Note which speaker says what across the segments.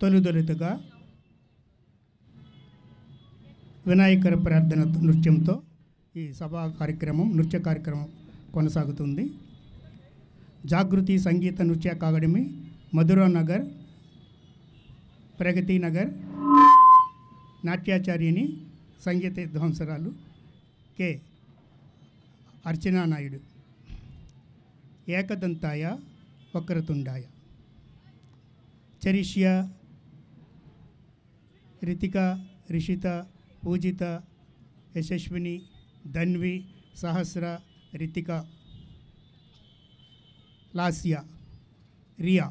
Speaker 1: తొలిదొలితగా వినాయకర ప్రార్థన నృత్యంతో ఈ సభా కార్యక్రమం నృత్య కార్యక్రమం కొనసాగుతుంది. జాగృతి సంగీత నృత్య అకాడమీ, మధురా నగర్, ప్రగతి నగర్ నాట్యాచార్యుని సంగీత విద్వాంసరాలు కె అర్చనా నాయుడు. ఏకదంతాయ వక్రతుండాయ. చరిష్యా, రితిక, రిషిత, పూజిత, యశస్విని, ధన్వి, సహస్ర, రితిక, లాస్య, రియా.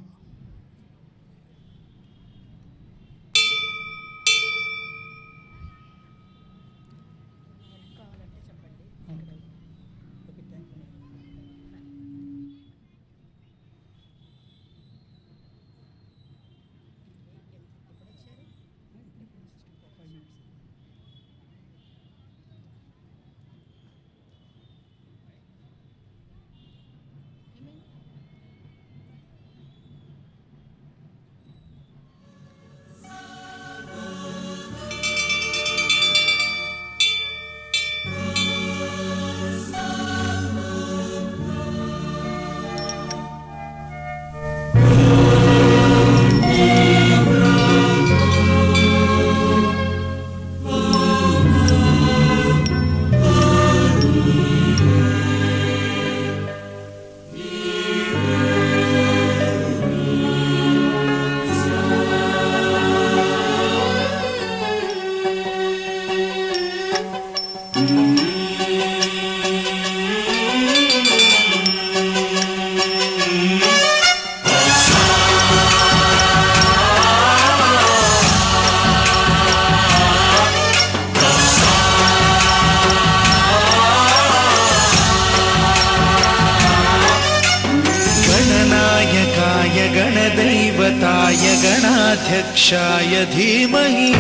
Speaker 2: गणाध्यक्षाय धीमहि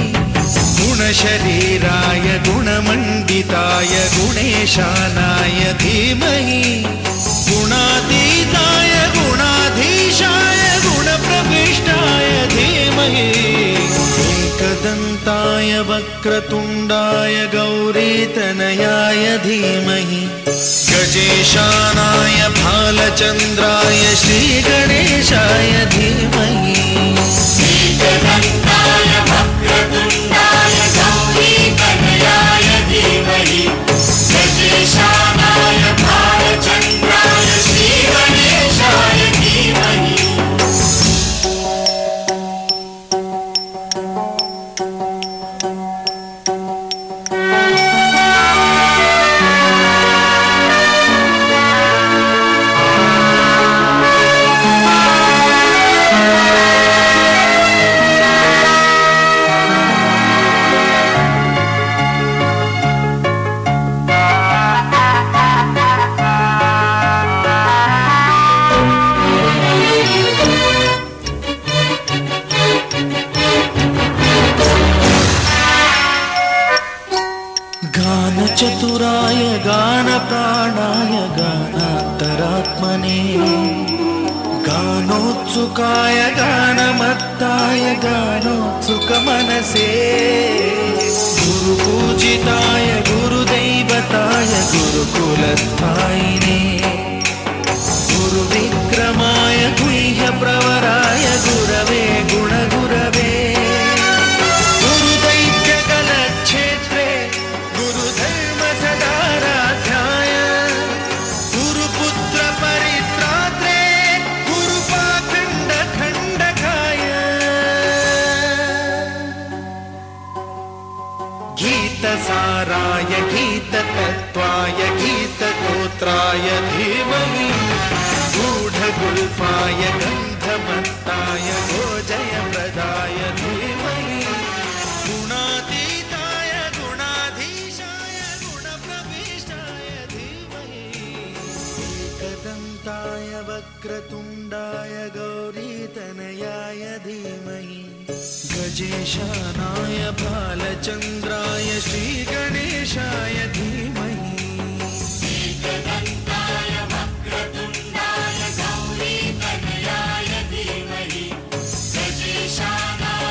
Speaker 2: गुणशरीराय गुणमण्डिताय गुणेशानाय धीमहि गुणातीताय गुणाधीशाय गुणप्रविष्टाय धीमहि एकदन्ताय वक्रतुण्डाय गौरीतनयाय धीमहि गजेशानाय भालचन्द्राय श्रीगणेशाय धीमहि एकदन्ताय वक्रतुण्डाय गौरीतनयाय धीमहि गजेशानाय भालचन्द्राय श्रीगणेशाय धीमहि चतुराय गानप्राणाय गानान्तरात्मने गानोत्सुकाय गानमत्ताय गानोत्सुकमनसे गुरुपूजिताय गुरुदैवताय गुरुकुलस्थायिने गुरुविक्रमाय गुह्यप्रवराय गुरवे गुणगुरवे साराय गीततत्त्वाय गीतगोत्राय धीमहि गूढगुल्फाय गन्धमत्ताय गोजयप्रदाय धीमहि गुणातीताय गुणाधीशाय गुणप्रविष्टाय धीमहि एकदन्ताय वक्रतुण्डाय गौरीतनयाय धीमहि गजेशानाय भालचन्द्राय श्रीगणेशाय धीमहि एकदन्ताय वक्रतुण्डाय गौरीतनयाय धीमहि गजेशानाय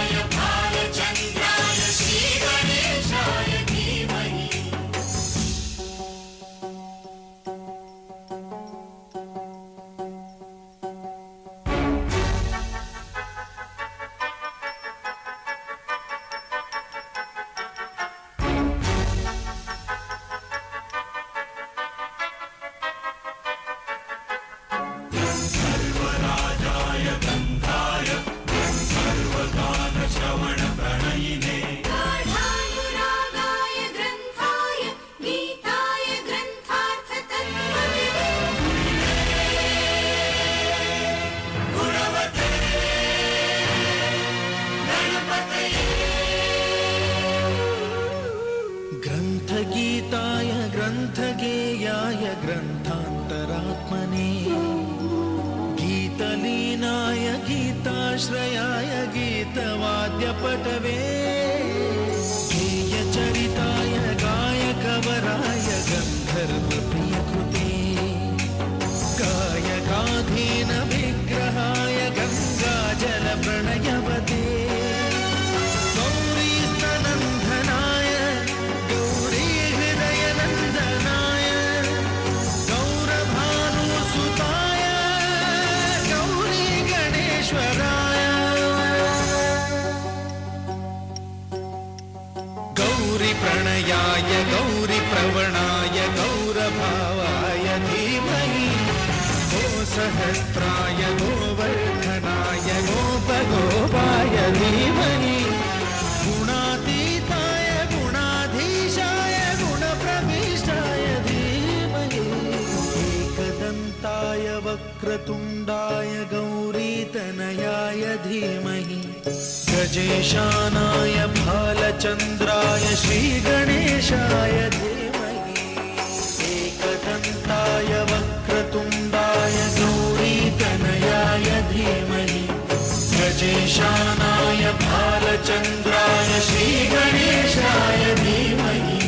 Speaker 2: पटवे गेयचरिताय गायकवराय गन्धर्वप्रियकृते गायकाधीन विग्रहाय गङ्गाजलप्रणयवते गौरीस्तनन्दनाय गौरीहृदयनन्दनाय गौरभानुसुताय गौरी गणेश्वराय गौरीप्रणयाय गौरीप्रवणाय गौरभावाय धीमहि सहस्राय गोवर्धनाय गोपगोपाय धीमहि गुणातीताय गुणाधीशाय गुणप्रविष्टाय धीमहि एकदन्ताय वक्रतुण्डाय गौरीतनयाय धीमहि गजेशानाय भालचन्द्राय श्रीगणेशाय धीमहि एकदन्ताय वक्रतुण्डाय गौरीतनयाय धीमहि गजेशानाय भालचन्द्राय श्रीगणेशाय धीमहि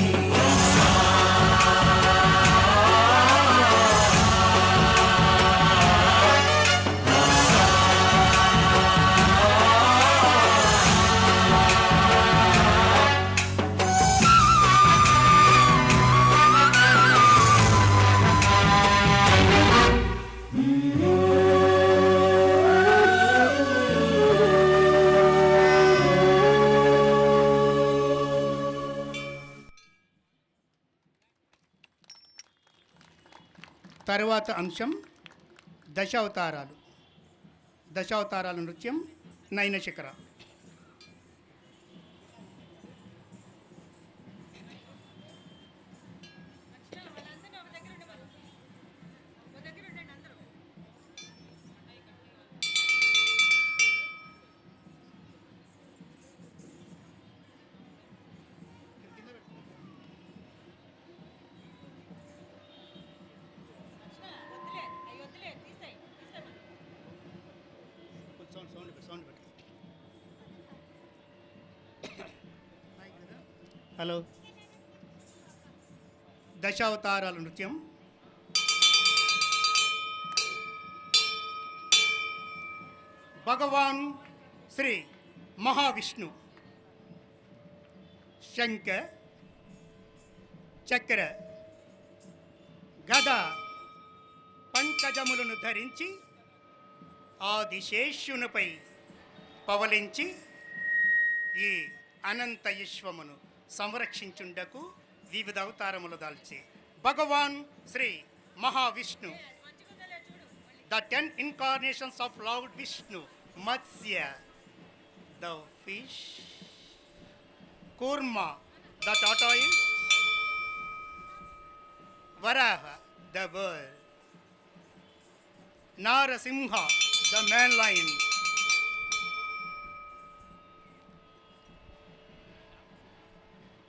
Speaker 1: తరువాత అంశం దశావతారాలు. దశావతారాల నృత్యం నయనశిఖర. హలో. దశావతారాల నృత్యం భగవాన్ శ్రీ మహావిష్ణు శంఖ చక్ర గద పంకజములను ధరించి ఆదిశేషునిపై పవలించి ఈ అనంత విశ్వమును సంరక్షించుండకు వివిధ అవతారములు దాల్చి భగవాన్ Shri Mahavishnu, the 10 incarnations of Lord Vishnu, Matsya, the fish, Kurma, the tortoise, Varaha, the bird, Narasimha, the man lion,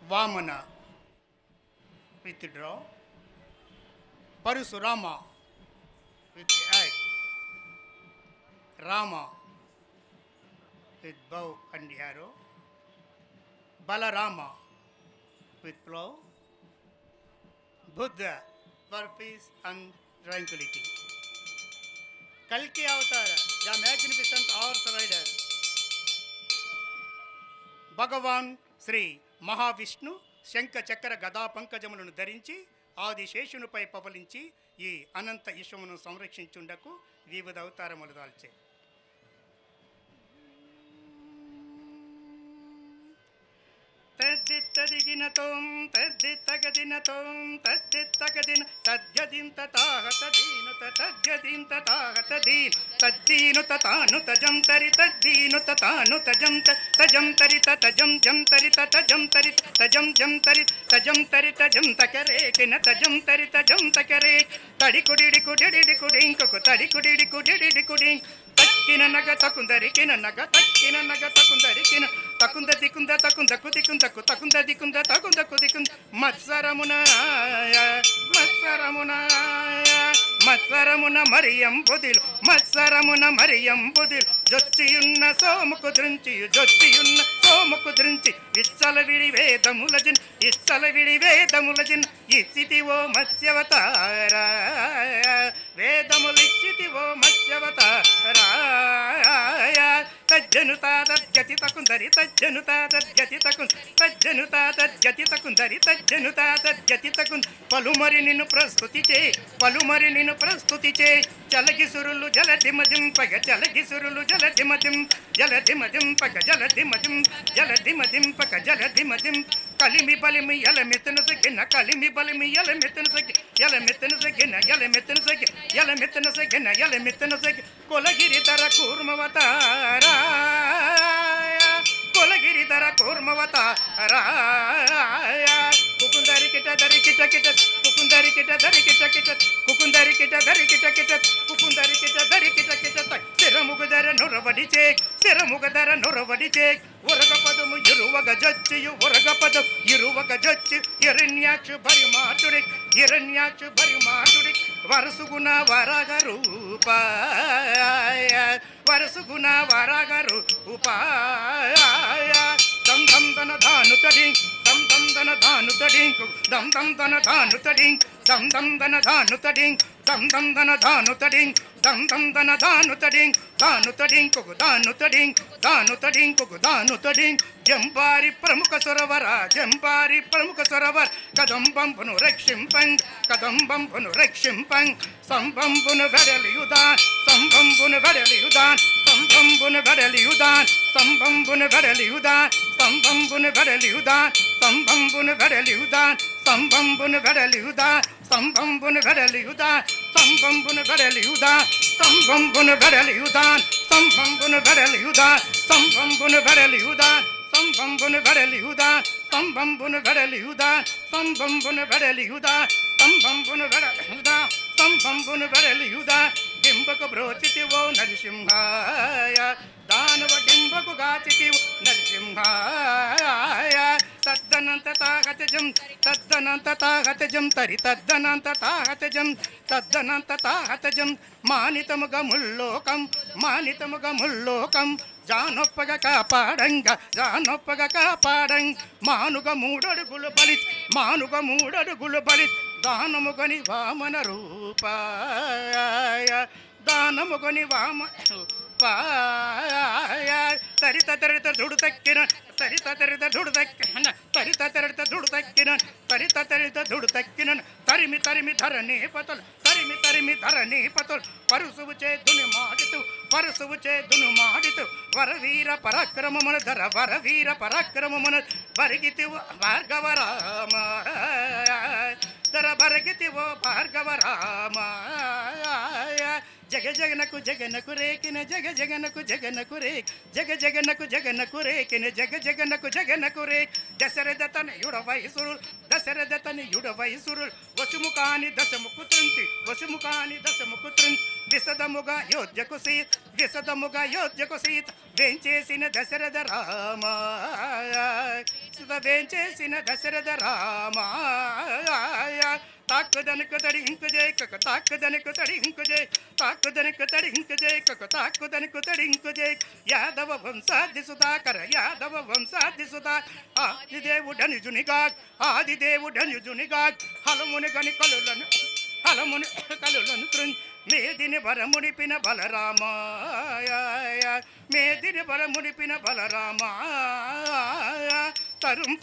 Speaker 1: Vamana with draw, Parasurama with axe, Rama with bow and arrow, Balarama with plow, Buddha for peace and tranquility, Kalki Avatara, the magnificent horse rider, Bhagavan Sri Mahavishnu శంఖ చక్ర గదా పంకజములను ధరించి ఆదిశేషునిపై పవలించి ఈ అనంత విశ్వమును సంరక్షించుండకు వివిధ అవతారములు దాల్చే. తద్దిత్తదిగినతోం తద్దిత్తగదినతోం తద్దిత్తగదిన తద్యదింత తాహతదీనుత తద్యదింత తాహతదీన్ తద్దీనుత తానుత జంతరిత దీనుత తానుత జంత తజంతరిత తజం జంతరిత తజంతరిత తజం జంతరిత తజంతరిత జంతకరేకిన తజంతరిత జంతకరే తడికుడిడికుడిడికుడింకు తడికుడిడికుడిడికుడిం తక్కిన నగ తకుందరికిన నగ తక్కిన నగ తకుందరికిన తకుంద దికుంద తకుంద కుదికుందకు తకుంద దికుంద తకుంద కుదికుంద మత్సరమున మత్సరమున మత్సరమున మరియం బుదిలు మత్సరమున మరియం బుదిలు జొచ్చియున్న సోముకు దృంచి విచ్చల విడి వేదములజిన్ ఇచ్చితివో మత్స్యవతార వేదములిచ్చితివో మత్స్యవతార తజ్జనుతాదర్గతి తకుందరి పలుమరి నిన్ను ప్రస్తుతి చే జలగిసురులు జలదిమదింపగ కలిమి బలిమి ఎలమెత్తన సగిన కొలగిరిధర కూర్మవతారాయ కుకుందరి కిట దరి కిట స్థిరముగదర నొరవడిచే ఉరగ పదము ఇరువగ జొచ్చి హిరణ్యాక్ష భరిమాటుడి వరసుగుణ వరగ రూపాయ దం దం దన ధాను తడింగ్ జంబారి ప్రముఖ సొరవర కదంబంబును రక్షింపం సంబంబును వెడలియుదాన్ డింబకు బ్రోచితివో నరసింహాయ దానవ డింబకు గాచితివో నరసింహాయ తద్దనంత తాగతజం తరి తద్దనంత తాగతజం మానితముగ ముల్లోకం జానొప్పగ కాపాడంగ మానుగ మూడడుగులు బలి దానముగని వామన రూపాయ తరిత దుడు తక్కిన తరిమి ధరణి పతలు పరుసువు చే దును మాడితు వరవీర పరాక్రమమున బరిగితివు భార్గవరామ బరగితివో భార్గవరామ జగనకు రేకిన జగనకు రేకిన జగనకు రే దశరథ తనయుడ వయసురుల్ వసుముఖాని దశముకు త్రుంచి విశదముగా యోధ్యకు సీత వేంచేసిన దశరథ రామ తాక్కుదనకు తడి ఇంకు జై యాదవ వంశాది సుధాకర ఆదిదేవుడనుజునిగాగ్ హలముని గని కలులను మేదిని వరముడిపిన బలరామాయ తరుం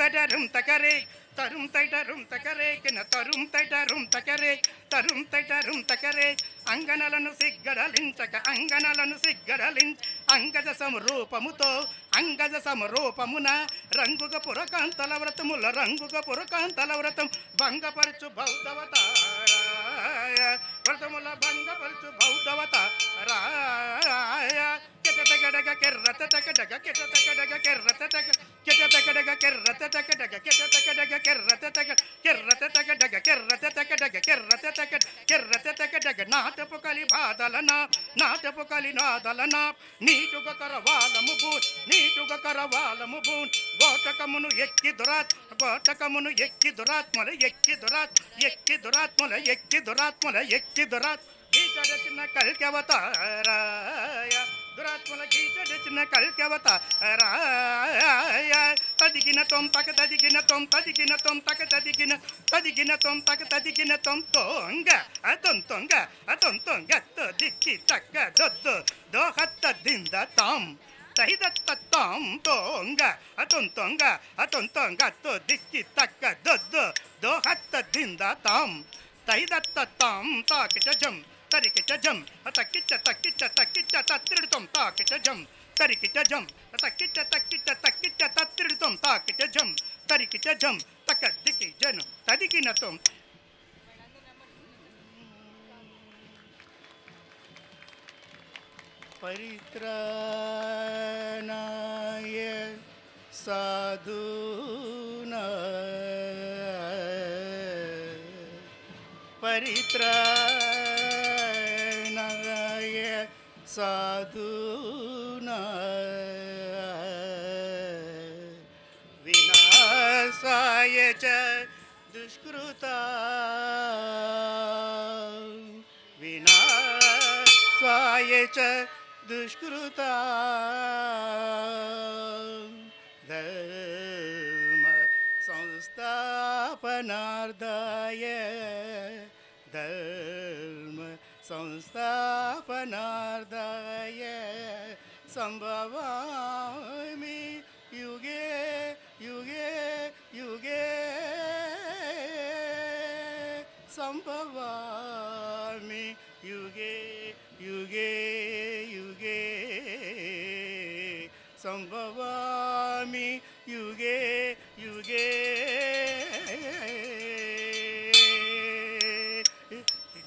Speaker 1: తకరే అంగనలను సిగ్గడలించక అంగజ సమరూపమున రంగుగ పురకాంతల వ్రతం భంగపరచు బౌద్ధవతారాయ వ్రతముల భంగపరచు బౌద్ధవతారాయ కెటగడగ కెర్రత తకడగ కెటగడగ కెర్రత తక కెటగడగ కెర్రత తకడగ కెటగడగ కెర్రత తకడగ నాటపు కలి నాదలన నీటుగ కరవాలము బూన్ గోటకమును ఎక్కి దురాత్మల కల్కవతారాయ దురాత్మల గీత కృష్ణ కల్కవతారాయ తదిగిన తొం తక తదిగిన తొం తదిగిన తొం తక తదిగిన తదిగిన తొం తక తదిగిన తొం తొంగ అతొంతొంగ అతొంతొంగ దిక్కి తక్క దొద్దు దోహత్త దింద తాం తహిదత్త తాం తొంగ అతొంతొంగ అతొంతొంగ దిక్కి తక్క దొద్దు దోహత్త దింద తాం తహిదత్త తాం తాకిట జం తరికిట జం తక్కిట తక్కిట తక్కిట తత్రిడుతం తాకిట జం తరికిట జం తక్కిట తక్కిట తక్కిట తత్రిడుతం తాకిట జం తరికిట జం తక దికి జను తదిగినతం పరిత్రాణాయ సాధూనాయ పరిత్రాణాయ సాధూనాయ వినాశాయ చ దుష్కృతా వినాశాయ చ దుష్కృతా ధర్మ సంస్థాపనార్థాయ ధర్మ సంస్థాపనార్థాయ సంభవామి యుగే యుగే యుగే సంభవామి యుగే యుగే యుగే సంభవామి యుగే యుగే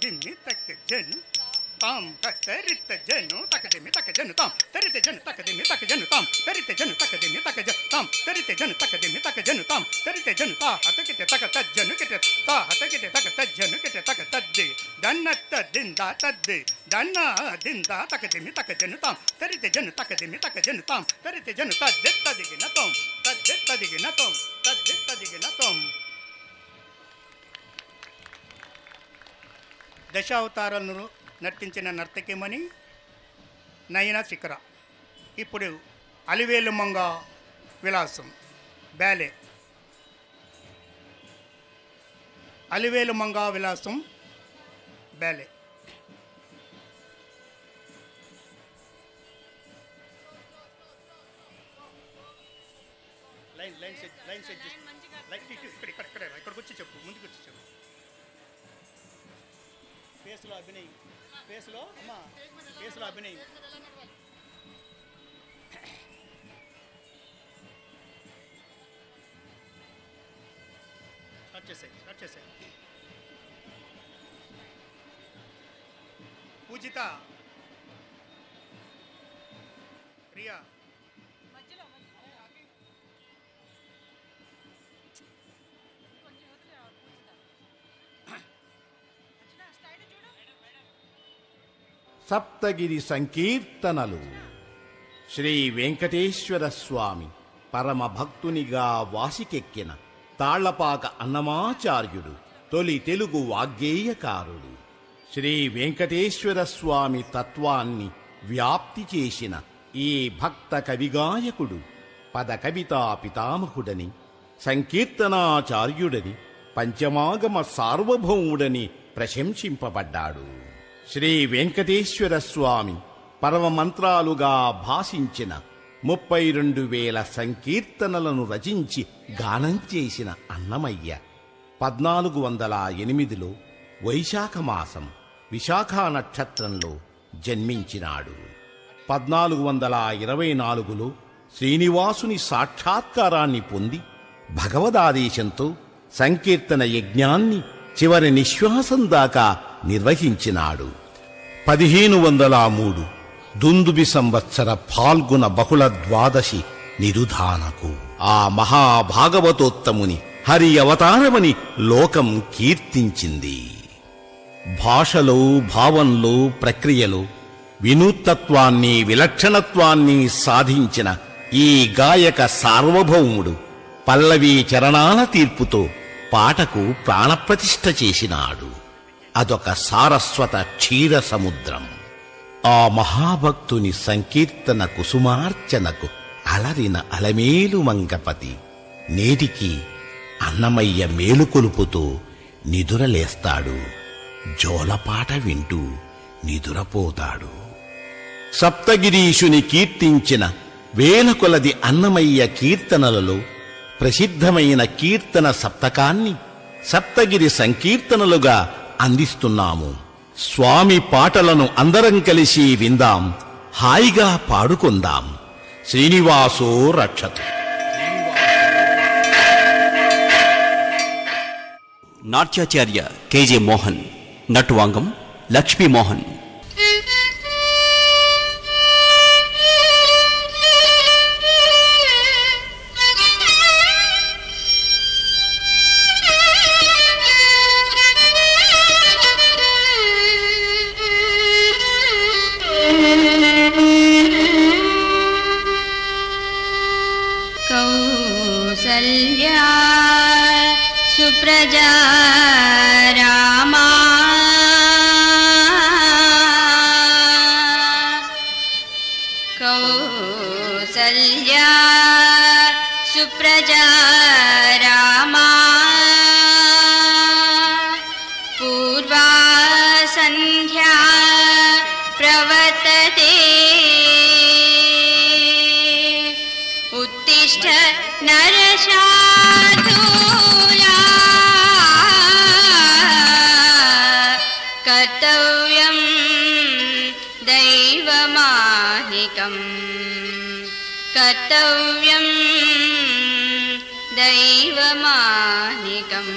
Speaker 1: దిమ్మి తక్క జను తాం తరిత జను తక దిమ్మి తక జను తాం తరిత జను తక దిమ్మి తక జను తాం తరిత జను తక దిమ్మి తక జను తాం తరిత జను తక దిమ్మి తక జను తాం తరిత జను తా హతకిట తక తజ్జను కిట తా హతకిట తక తజ్జను కిట తక తద్ది దన్నత్త దిందా తద్ది దన్న దిందా తక దిమ్మి తక జను తాం తరిత జను తక దిమ్మి తక జను తాం తరిత జను తద్దెత్తదిగిన తోం తద్దెత్తదిగిన తోం తద్దెత్తదిగిన తోం. దశావతారాలను నర్తించిన నర్తకిమణి నయన శిఖర. ఇప్పుడు అలివేలు మంగ విలాసం బ్యాలే. అలివేలు మంగ విలాసం ballet. Line line set line set line ఇక్కడికి వచ్చి చెప్పు, ముందుకు వచ్చి చెప్పు. ఫేస్లో అభినయం, ఫేస్లో అమ్మా ఫేస్లో అభినయం. స్టార్ట్ చేసాయి. పూజిత ప్రియా
Speaker 3: సప్తగిరి సంకీర్తనలు. శ్రీ వెంకటేశ్వర స్వామి పరమ భక్తునిగా వాసికెక్కిన తాళ్లపాక అన్నమాచార్యుడు తొలి తెలుగు వాగ్గేయకారుడు. శ్రీ వెంకటేశ్వర స్వామి తత్వాన్ని వ్యాప్తి చేసిన ఈ భక్త కవిగాయకుడు పద కవితా పితామహుడని, సంకీర్తనాచార్యుడని, పంచమాగమ సార్వభౌముడని ప్రశంసింపబడ్డాడు. శ్రీ వెంకటేశ్వర స్వామి పరమమంత్రాలుగా భాషించిన 32,000 సంకీర్తనలను రచించి గానం చేసిన అన్నమయ్య 1408లో వైశాఖ మాసం విశాఖ నక్షత్రంలో జన్మించినాడు. 1424లో శ్రీనివాసుని సాక్షాత్కారాన్ని పొంది భగవదాదేశంతో సంకీర్తన యజ్ఞాన్ని చివరి నిశ్వాసం దాకా నిర్వహించినాడు. 1503 దుందుబి సంవత్సర ఫాల్గుణ బహుళ ద్వాదశి నిరుధానకు ఆ మహాభాగవతోత్తముని హరి అవతారమని లోకం కీర్తించింది. భాషలో, భావంలో, ప్రక్రియలో వినూత్నత్వాన్ని, విలక్షణత్వాన్ని సాధించిన ఈ గాయక సార్వభౌముడు పల్లవీ చరణాల తీర్పుతో పాటకు ప్రాణప్రతిష్ఠ చేసినాడు. అదొక సారస్వత క్షీర సముద్రం. ఆ మహాభక్తుని సంకీర్తన కుసుమార్చనకు అలరిన అలమేలు మంగపతి నేటికి అన్నమయ్య మేలుకొలుపుతో నిదురలేస్తాడు, జోలపాట వింటూ నిదురపోతాడు. సప్తగిరీషుని కీర్తించిన వేల కొలది అన్నమయ్య కీర్తనలలో ప్రసిద్ధమైన కీర్తన సప్తకాన్ని సప్తగిరి సంకీర్తనలుగా అందిస్తున్నాము. స్వామి పాటలను అందరం కలిసి విందాం, హాయిగా పాడుకుందాం. శ్రీనివాసో రక్షతు.
Speaker 4: నాట్యాచార్య కెజె మోహన్, నటువాంగం లక్ష్మీ మోహన్.
Speaker 5: కౌసల్యా సుప్రజా రామా కౌసల్యా సుప్రజా రామా పూర్వా సంధ్యా ప్రవర్తతే ఉత్తిష్ట నరశార్దూలా కర్తవ్యం దైవమాహికం కర్తవ్యం దైవమాహికం.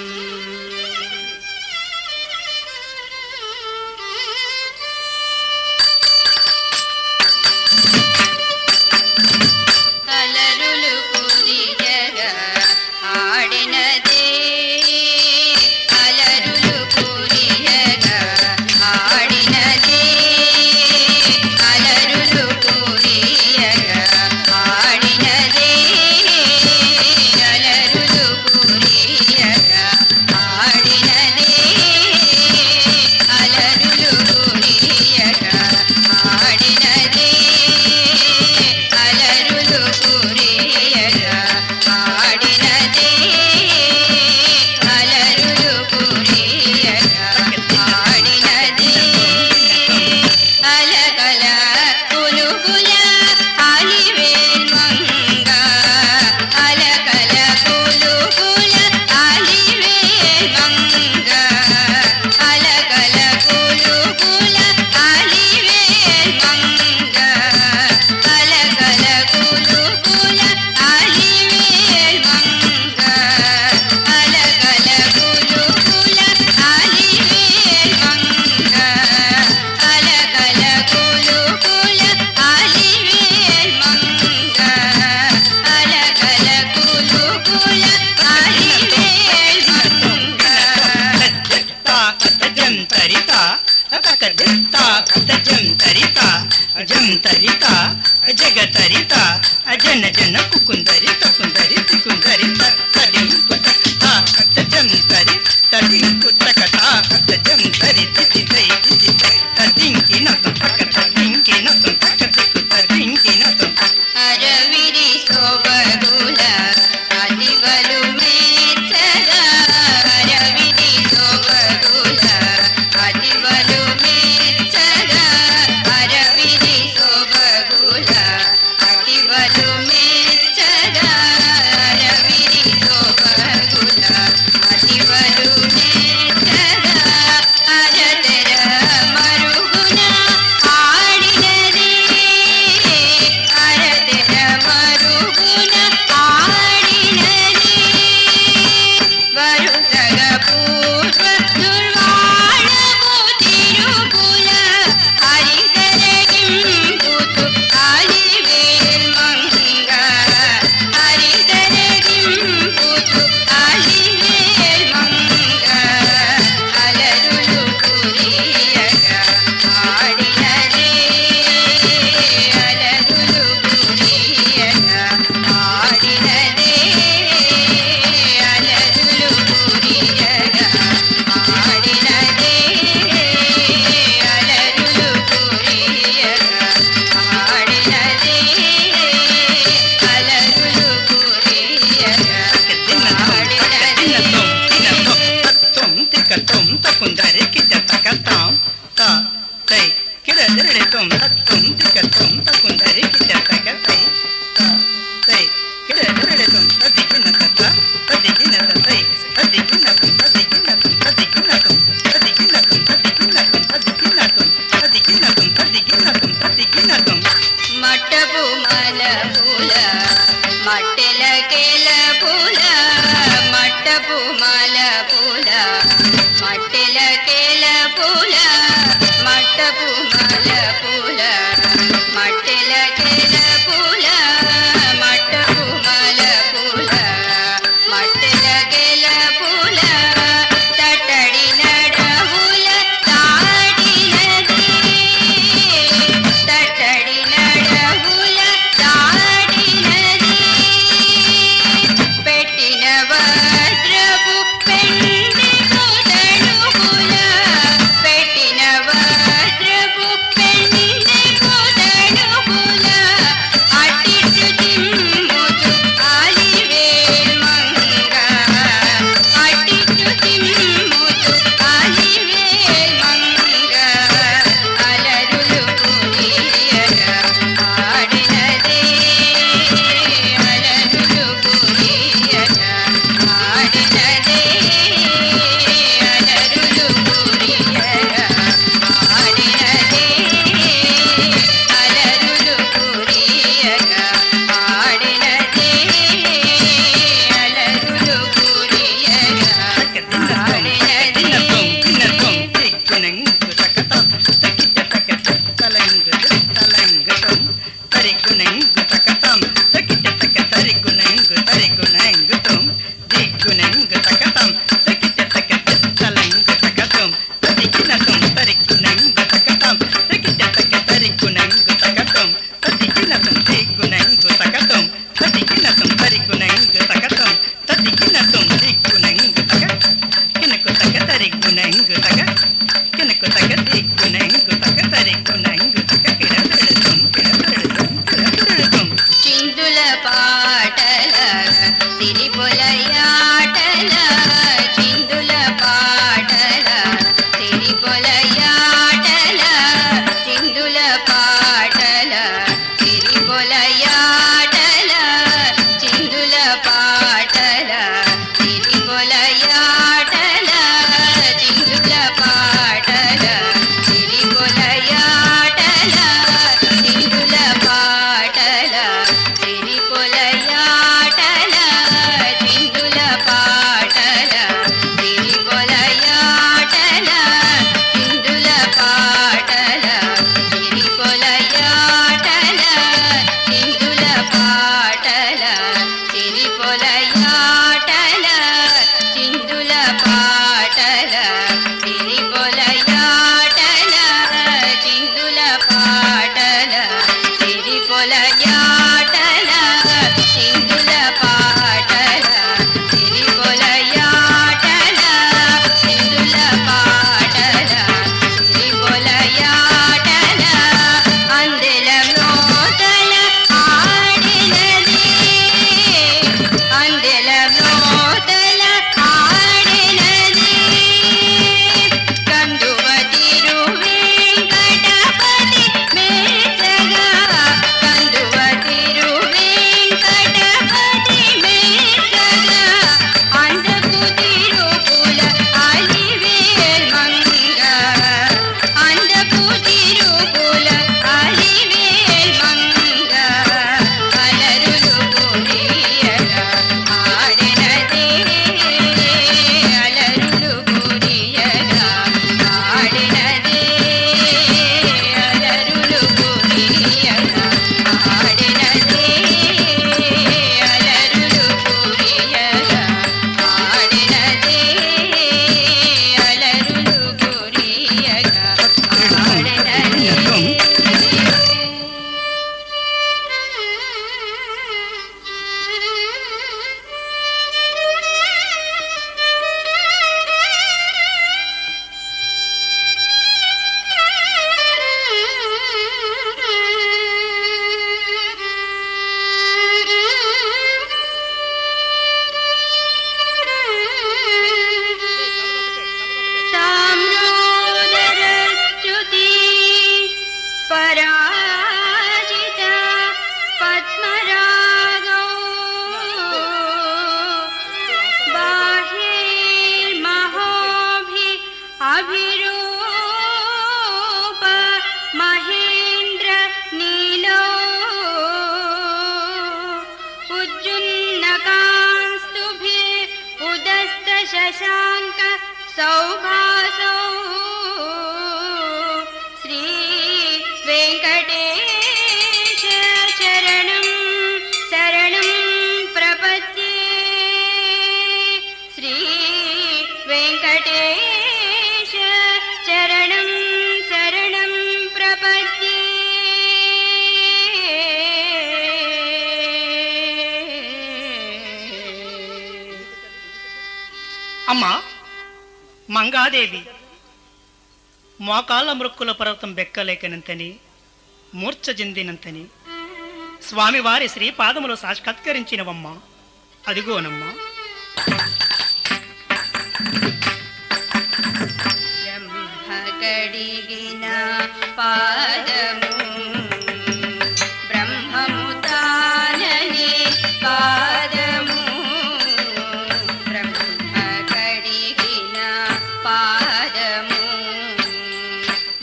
Speaker 5: అలరులు కురియగా ఆడినదే అలరులు కురియగా ఆడినదే అలరులు కురియగా ఆడినదే అలరులు కురియగా ఆడినదే అలరులు కురియగా ఆడినదే అలరులు కురియగా ఆడినదే అలరులు కురియగా ఆడినదే అలకల పులుగుల అలివేల్ మంగ అలకల పులుగుల అలివేల్ మంగ అలకల పులుగుల అలివేల్ మంగ అలకల పులుగుల అలివేల్ మంగ అలకల పులుగుల అలివేల్ మంగ అలకల పులుగుల అలివేల్ మంగ అలకల పులుగుల అలివేల్ మంగ.
Speaker 6: జగతరిత జన జన కుకుందరి తకుందరి తికుందరి జంతరి తరింకు తకట జంతరి తిథై తరింకి నతం తరింకి నతం తరింకి నతం.
Speaker 5: అరవిరి శోభగుల అదివలు మేచగా అరవిరి శోభగుల అదివలు మేచగా అరవిరి శోభగుల అదివలు మేచగా అరవిరి శోభగుల అదివలు మేచగా అరతెర మట్టపు మల పూల మట్టెల కేల పూల మట్టపు మల పూల మట్టెల కేల పూల మట్టపు మల పూల మట్టెల కేల పూల మట్టపు మల పూల మట్టెల కేల పూల తట్టడి నడముల తాడినది తట్టడి నడముల తాడినది పెట్టిన వజ్రపు పెండి కుదడుగుల పెట్టిన వజ్రపు పెండి కుదడుగుల అట్టిట్టు తిమ్ముతు ఆలివేల్ మంగ అట్టిట్టు తిమ్ముతు ఆలివేల్ మంగ అలరులు పురియగ ఆడినదే అలరులు పురియగ ఆడినదే అలరులు పురియగ ఆడినదే అలరులు పురియగ ఆడినదే అలరులు పురియగ ఆడినదే చిందుల పాటల సిరిపొలయాటల చిందుల పాటల సిరిపొలయాటల చిందుల పాటల సిరిపొలయాటల చిందుల పాటల సిరిపొలయాటల చిందుల పాటల సిరిపొలయాటల చిందుల పాటల సిరిపొలయాటల చిందుల పాటల సిరిపొలయాటల చిందుల పాటల సిరిపొలయాటల చిందుల పాటల సిరిపొలయాటల చిందుల పాటల సిరిపొలయాటల చిందుల పాటల సిరిపొలయాటల చిందుల పాటల సిరిపొలయాటల చిందుల పాటల సిరిపొలయాటల అందెల మోతల ఆడినది అందెల మోతల ఆడినది కందువ తిరు వెంకటపతి మేచగా కందువ शशाङ्क सौभासौ श्री वेङ्कटेश चरणं शरणं प्रपद्ये श्री वेङ्कटेश चरणं शरणं प्रपद्ये
Speaker 6: అమ్మా మంగాదేవి మోకాళ్ళ మృక్కుల పర్వతం బెక్కలేకనంతని మూర్ఛ చెందినంతని స్వామివారి శ్రీపాదములు సాక్షాత్కరించినవమ్మా. అదిగోనమ్మా.
Speaker 5: బ్రహ్మ కడిగిన పాదము బ్రహ్మము తానని పాదము బ్రహ్మ కడిగిన పాదము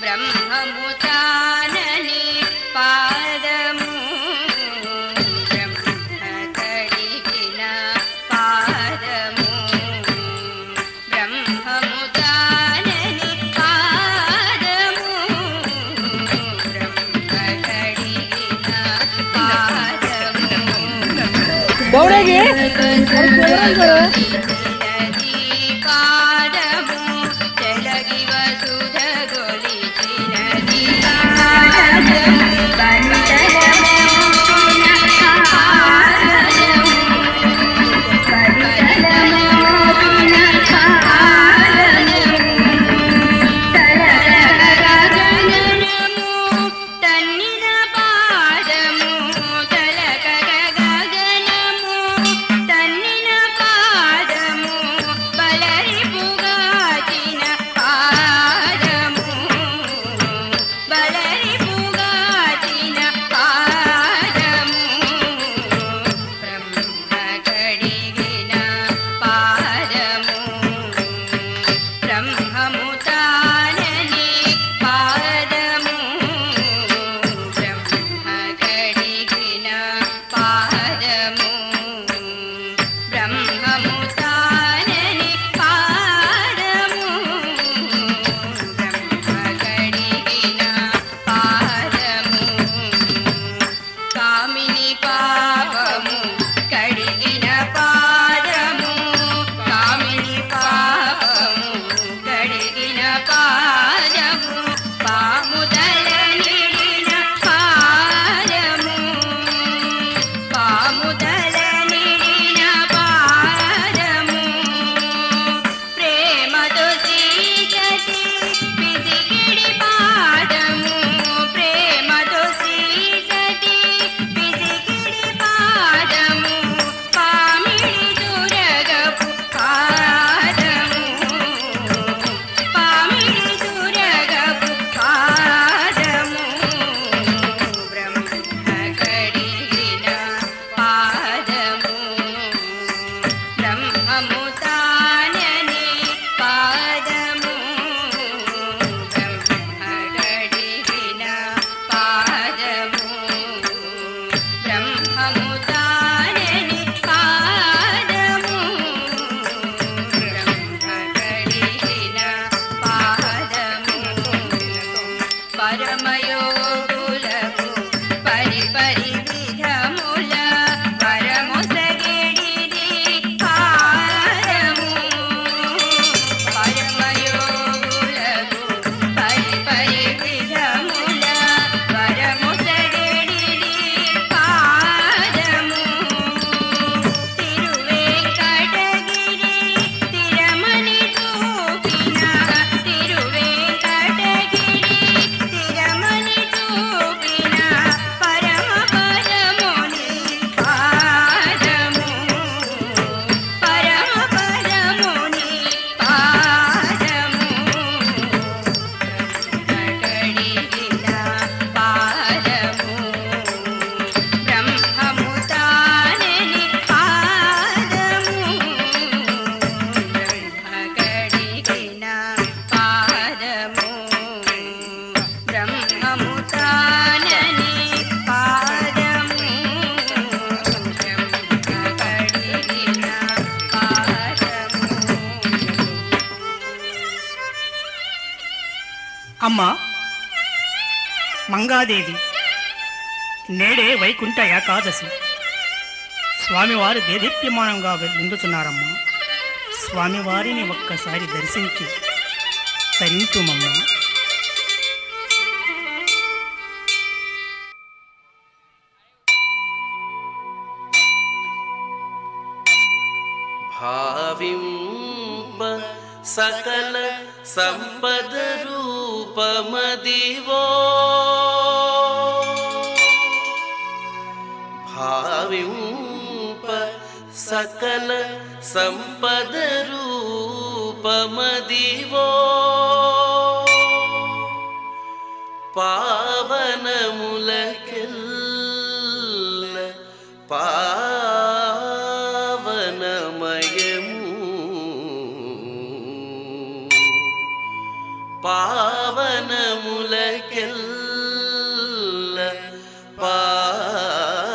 Speaker 5: బ్రహ్మము తానని పాదము బ్రహ్మ కడిగిన పాదము బ్రహ్మము తానని పాదము బ్రహ్మ కడిగిన పాదము తెలగి వసుధ గొలిచినది పాదము తన్నిన పాదము తలక గగనము తన్నిన పాదము
Speaker 6: అమ్మా మంగాదేవి, నేడే వైకుంఠ ఏకాదశి. స్వామివారు దేదీప్యమానంగా వెళ్తుంటున్నారమ్మా. స్వామివారిని ఒక్కసారి దర్శించి తరించుమమ్మా.
Speaker 7: భావింప సకల సంపద రూపమదివో, భావింప సకల సంపద రూపమదివో, పావనములకెల్ల పావనమయము, పావనములకెల్ల పావనమయము.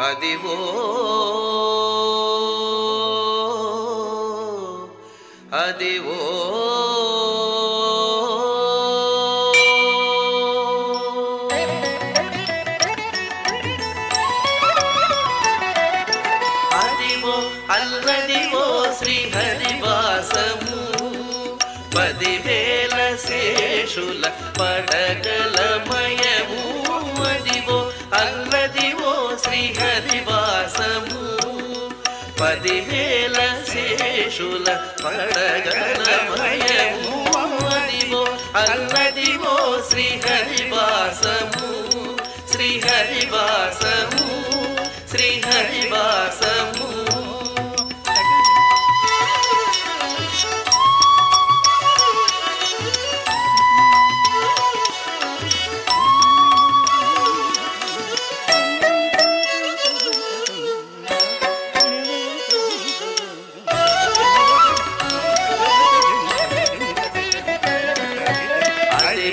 Speaker 7: అదివో అదివో అదివో అల్లదివో శ్రీహరివాసము, 10,000 శేషుల పడగలమయము. అదివో అల్లదివో శ్రీహరివాసము, 10,000 శేషుల పడగలమయము. అదివో అల్లదివో శ్రీహరివాసము, శ్రీహరివాసము, శ్రీహరివాసము.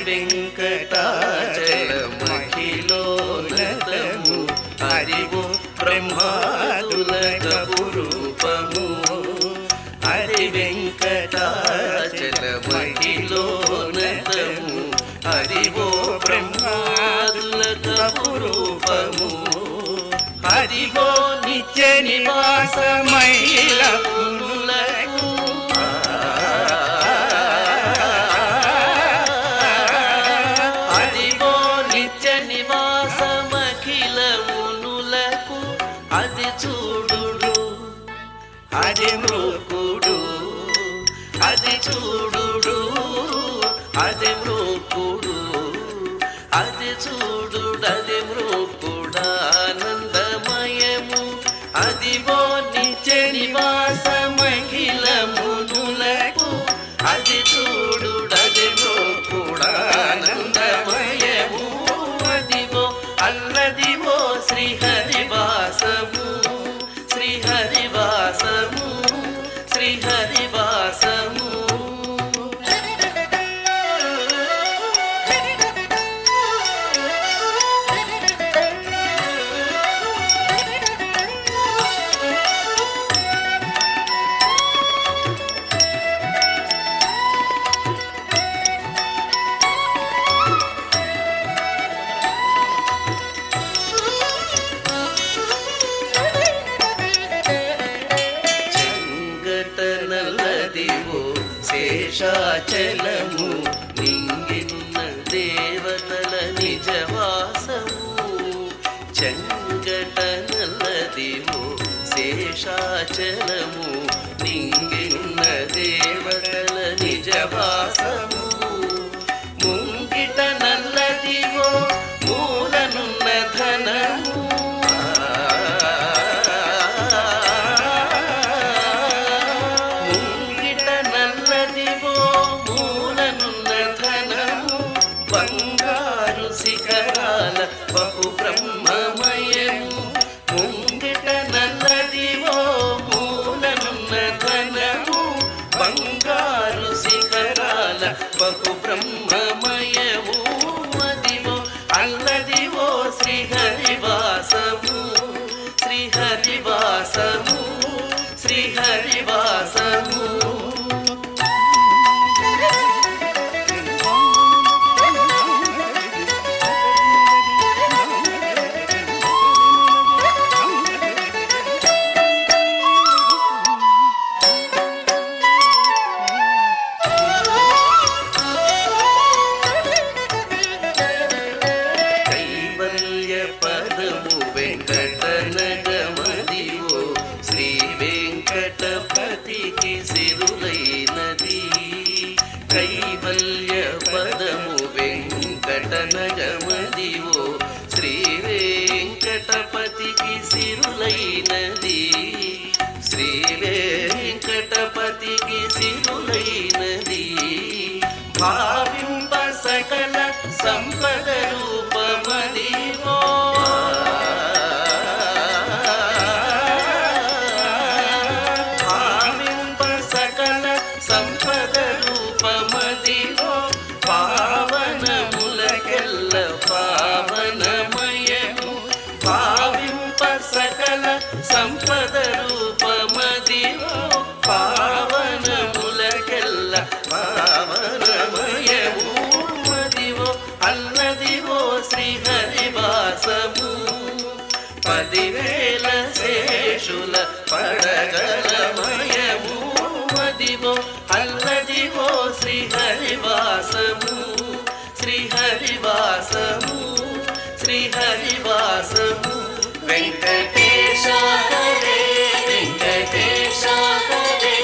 Speaker 7: వెంకటాచలమఖిలోన్నతము, హరివు బ్రహ్మాదులకు రూపము. హరి వెంకటాచలమఖిలోన్నతము, హరివో బ్రహ్మాదులకు రూపము. హరివో నిత్య నివాసమహిళ పునులకు, అదివో నిత్య నివాసమఖిలమునులకు. అది చూడుడు అది మృకుడు, అది చూడుడు అది మృకుడు, అది చూడుడు అది మృకుడానందమయము. అదివో నిత్య నివాసమఖిలమునులకు, అది చూడుడు అది మృకుడానందమయము. అదివో అల్లదివో శ్రీహరివాసము, శ్రీహరివాసము, శ్రీహరివాసము. చెంగటనల్లదివో శేషాచలము, నింగినున్న దేవతల నిజవాసము. చెంగటనల్లదివో శేషాచలము, నింగినున్న దేవతల నిజవాసము. ముంగిట నల్లదివో మూలనున్న ధనము, ముంగిట నల్లదివో మూలనున్న ధనము. బంగారు శిఖరాల బహు బ్రహ్మమయము. ముంగిట నల్లదివో మూలనున్న ధనము, బంగారు శిఖరాల బహు బ్రహ్మమయము. అదివో అల్లదివో శ్రీహరివాసము, శ్రీహరివాసము, కైవల్య పదము వెంకటనగమదివో శ్రీ వెంకటపతికి సిరులైనది శ్రీ వెంకటపతికి సిరులైనది భావింప సకల సంపద రూపమదివో భావింప సకల సంపద రూపమదివో పావనములకెల్ల పావనమయము భావింప సకల సంపద రూపమదివో పావనములకెల్ల పావనమయము మదివో అల్లదివో శ్రీహరివాసము 10,000 శేషుల పడగలమయము మదివో అల్లదివో శ్రీహరివాసము శ్రీహరివాసము శ్రీహరివాసము వెంకటేశ హరే వెంకటేశ హరే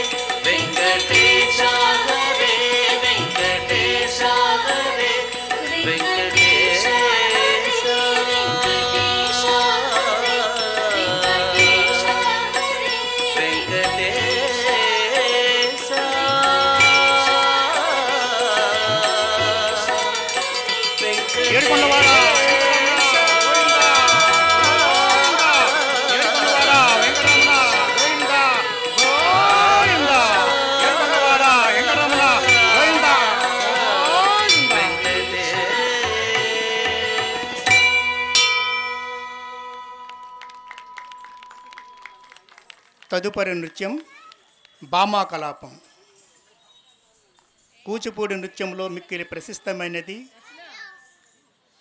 Speaker 7: వెంకటేశ హరే వెంకటేశ హరే వెంకటేశ
Speaker 1: ఏడుకొండవాడ వెంకటరమణ గోవింద గోవింద ఏడుకొండవాడ వెంకటరమణ గోవింద తదుపరి నృత్యం భామా కలాపం. కూచిపూడి నృత్యంలో మిక్కిలి ప్రశస్తమైనది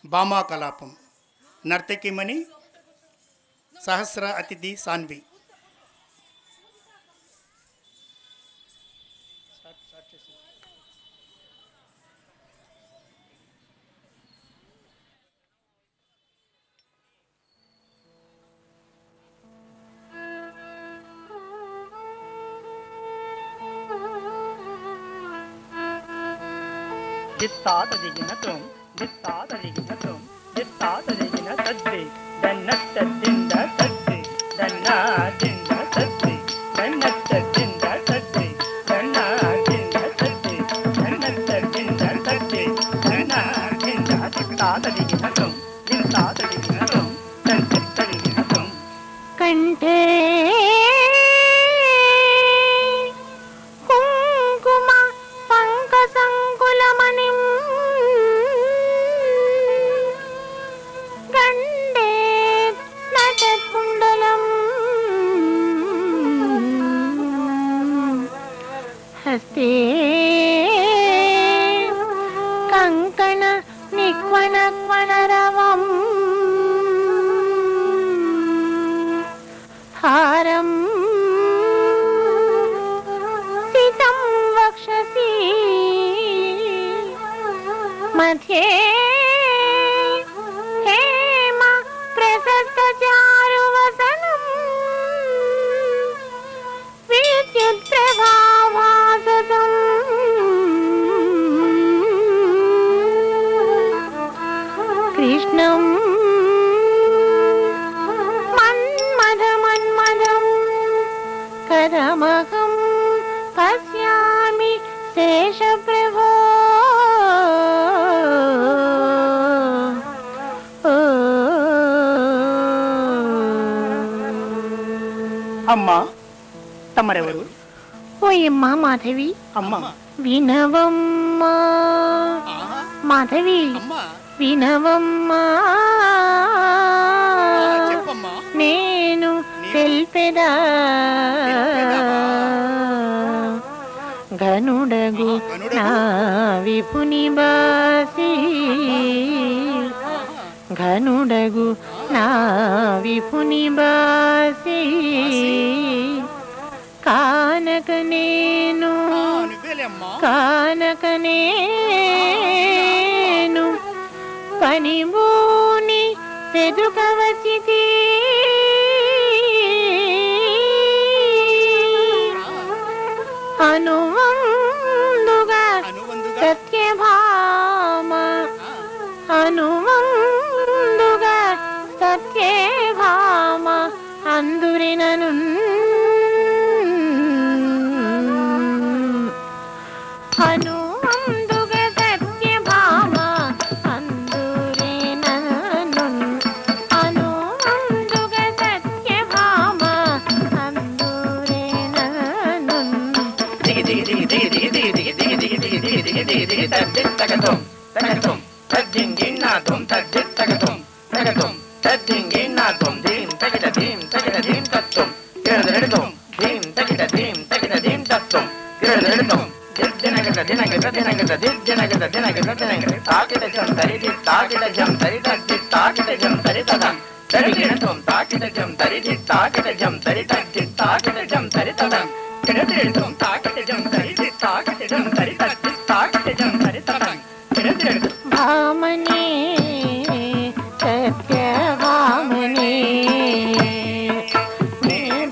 Speaker 1: భామా కలాపం. నర్తకిమణి సహస్ర అతిథి సాన్వి.
Speaker 6: జిత్తాతదిగినతం జిత్తాతదిగినతం జిత్తాతదిగిన తద్ది దన్నత్తద్దింద తద్ది దన్నాదింద తద్ది దన్నత్తద్దింద తద్ది దన్నాదింద తద్ది దన్నత్తద్దింద తద్ది దన్నాదింద జిత్తాతదిగినతం జిత్తాతదిగినతం తద్దిత్తదిగినతం
Speaker 5: కంఠే కుంకుమ పంకసంకులమణిం గండే నటకుండలం హస్తే కంకణ నిక్వణక్వణరవం హారం సితం వక్షసి మధ్యే హేమ ప్రసక్త చారువసనం విద్యుత్ ప్రభావాసతం కృష్ణం మన్మథమన్మథం కరమహం పశ్యామి శేషప్రభో
Speaker 6: అమ్మా తమరెవరు?
Speaker 5: ఓయమ్మా మాధవి.
Speaker 6: అమ్మా
Speaker 5: వినవమ్మా మాధవి
Speaker 1: అమ్మా
Speaker 5: వినవమ్మా
Speaker 1: చెప్పమ్మా.
Speaker 5: నేను తెల్పెదా ఘనుడగు నా విపుని బాసి ఘనుడగు నా విపుని బాసి కానక నేను
Speaker 1: నువ్వేలే అమ్మా.
Speaker 5: కానక నేను పనిబూని పెదుకవచితి అనువందుగా
Speaker 6: తరిగి తగ్గెత్తగతం తగతం తగ్గింగిన్నాతం తగ్గెత్తగతం తగతం తగ్గింగిన్నాతం ధీం తగిట తత్వం కిరదెడతం ధీం తగిట తత్వం కిరదెడతం దినగత తాకిట జం తరిది తాకిట జం తరిది తాకిట జం తరితదం తరిగిడతం తాకిట జం తరిది తాకిట జం తరిది తాకిట జం తరితదం కిరదెడతం తాకిట జం తరిది తాకిట జం తరిది తాకిట జం తరితదం కిరదెడతం
Speaker 5: భామనే సత్య భామనే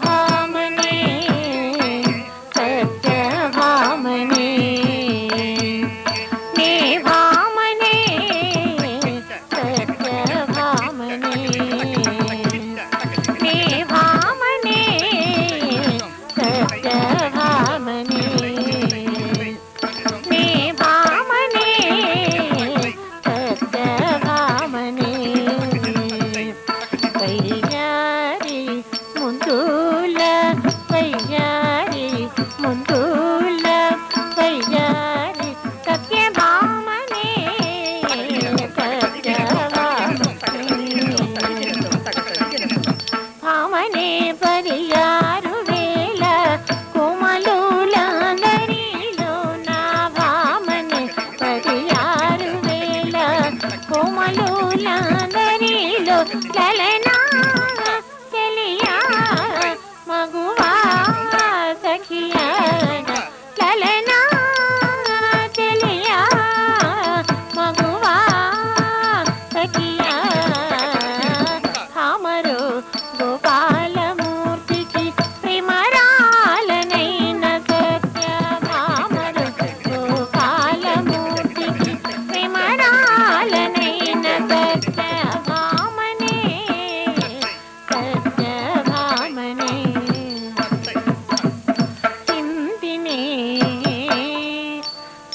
Speaker 5: భామనే సత్య భామనే భామనే సత్య భామనే భామనే సత్య భామనే భామనే సత్యభామనే వయ్యారి ముందుల వయ్యారి ముందుల వయ్యారి సత్యభామనే భామనే పరియారు వేల కోమలులందరిలో నా భామనే పరియారు వేల కోమలులందరిలో లలనా చెలియా మగువా సఖియా లలనా చెలియా మగువా సఖియా భామరు గోపాలమూర్తికి ప్రేమరాలనైన సత్య భామరు గోపాలమూర్తికి ప్రేమరాలనైన సత్య భామనే సత్య భామనే చింతినే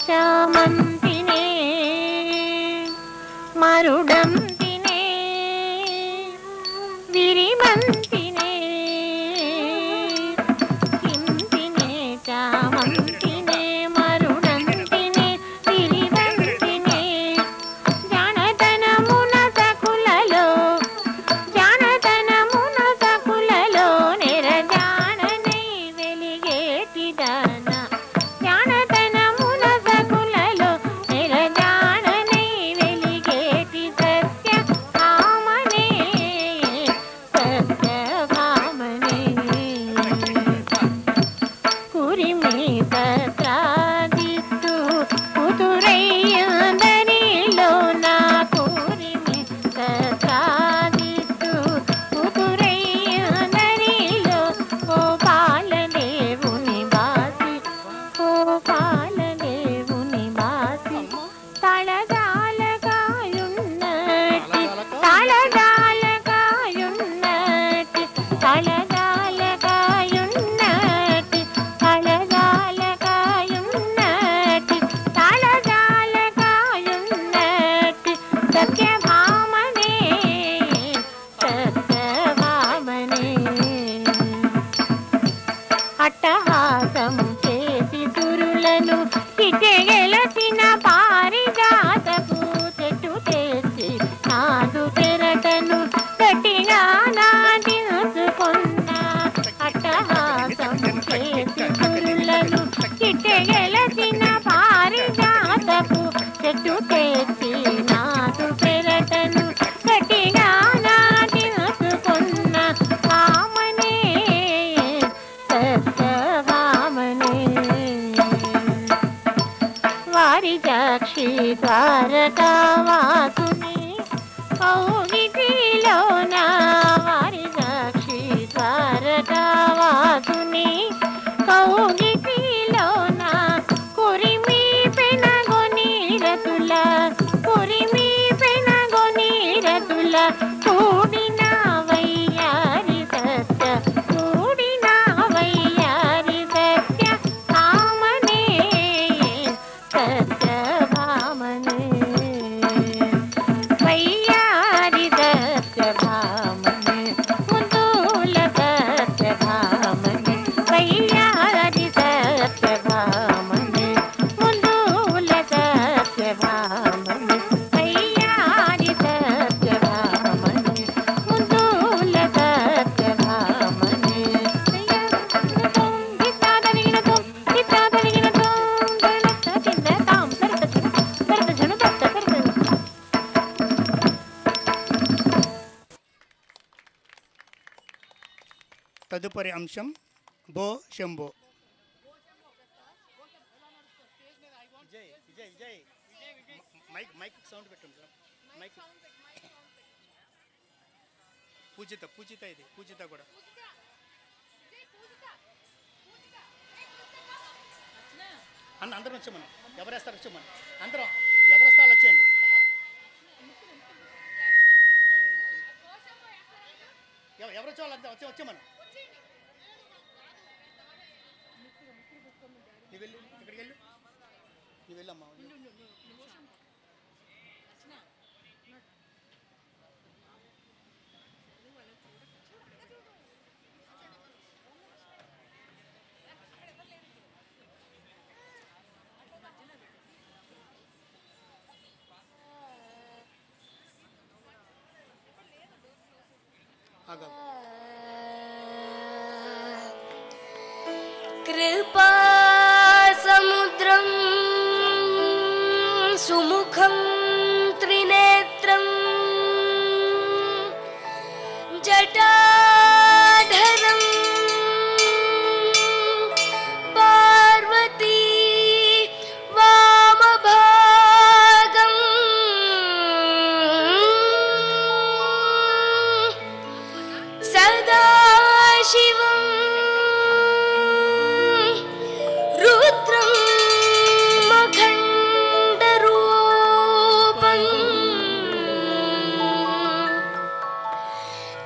Speaker 5: చామంతినే మరుడంతినే విరిమంతినే చింతినే చామంతినే మరుడంతినే విరిమంతినే జానతనమున సకులలో నిరజాననై వెలిగేటిదాన జానతనమున సకులలో నిరజాననై వెలిగేటి సత్య భామనే సత్య భామనే కురిమి సత్రాదిత్తు కుతురయ్యందరిలో నా కురిమి సత్రాదిత్తు కుతురయ్యందరిలో గోపాలదేవుని బాసి తళదాలగాయున్నటి తళదాలగాయున్నటి తళదాలగాయున్నటి తళదాలగాయున్నటి తళదాలగాయున్నటి సత్యభామనే సత్యభామనే అట్టహాసము చేసి సురులను ఇటెగెలసిన పారిజాతపు చెట్టు తెచ్చి నాదు పెరటను గట్టిగా నాటించుకున్న అట్టహాసము చేసి సురులను ఇటెగెలసిన పారిజాతపు చెట్టు తెచ్చి నాదు పెరటను గట్టిగా నాటించుకున్న భామనే సత్యభామనే వారిజాక్షి ద్వారకావాసుని కౌగిటిలోన వారిజాక్షి ద్వారకావాసుని కౌగిటిలోన కురిమి పెనగొనీరతుల కూడిన వయ్యారి సత్య కూడిన వయ్యారి సత్య భామనే సత్య భామనే వయ్యారి సత్య భామనే ముందుల సత్య భామనే వయ్యారి సత్య భామనే ముందుల సత్య సత్యభామని అయ్యారి సత్యభామని ముద్దుల సత్యభామని
Speaker 1: తదుపరి అంశం బో శంభో. మైక్ సౌండ్ పెట్టండి. మైక్ పూజిత ఇది పూజిత కూడా. అందరం వచ్చామని ఎవరు వేస్తారు వచ్చామని అందరం ఎవరు వస్తారు వచ్చేయండి. ఎవరు వచ్చే వాళ్ళంతా వచ్చామని నువ్వు వెళ్ళు ఇక్కడికి వెళ్ళు నువ్వు వెళ్ళమ్మా.
Speaker 8: कृपा समुद्रं सुमुखं त्रिनेत्रं जटाधरं पार्वती वामभागं सदाशिवं रुद्रं मखण्डरूपं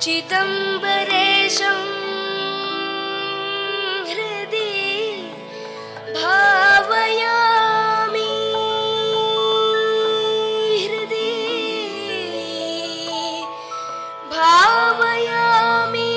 Speaker 8: चिदम्बरेशं हृदि भावयामि हृदि भावयामि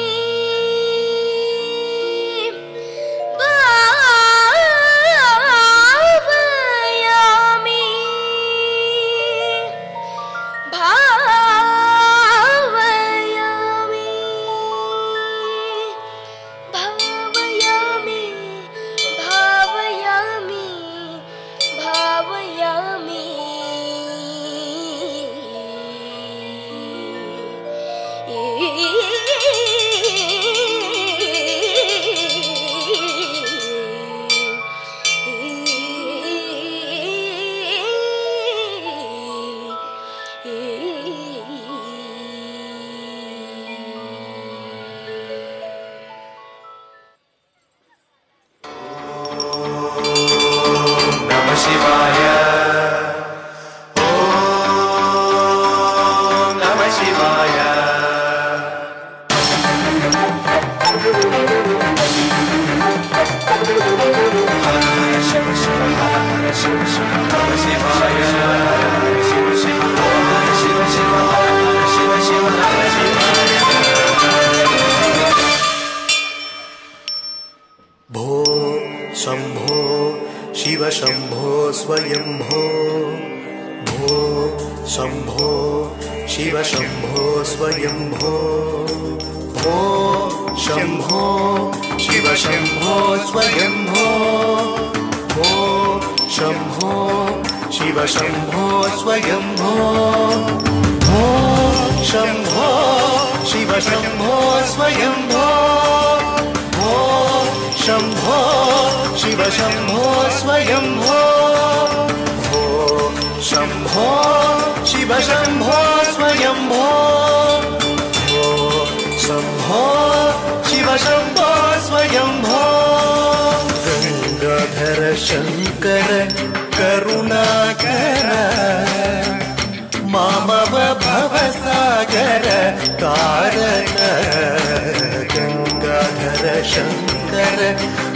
Speaker 2: शंभो शिव शंभो स्वयंभो भो शंभो शिव शंभो स्वयंभो भो शंभो शिव शंभो स्वयंभो भो शंभो शिव शंभो स्वयंभो भो शंभो शिव शंभो स्वयंभो भो शंभो शिव शंभो स्वयंभो भो शंभो शिव शंभो स्वयंभो भो शंभो शिव शंभो स्वयंभो गंगाधर शंकर करुणाकर मामव भवसागर तारक गंगाधर शंकर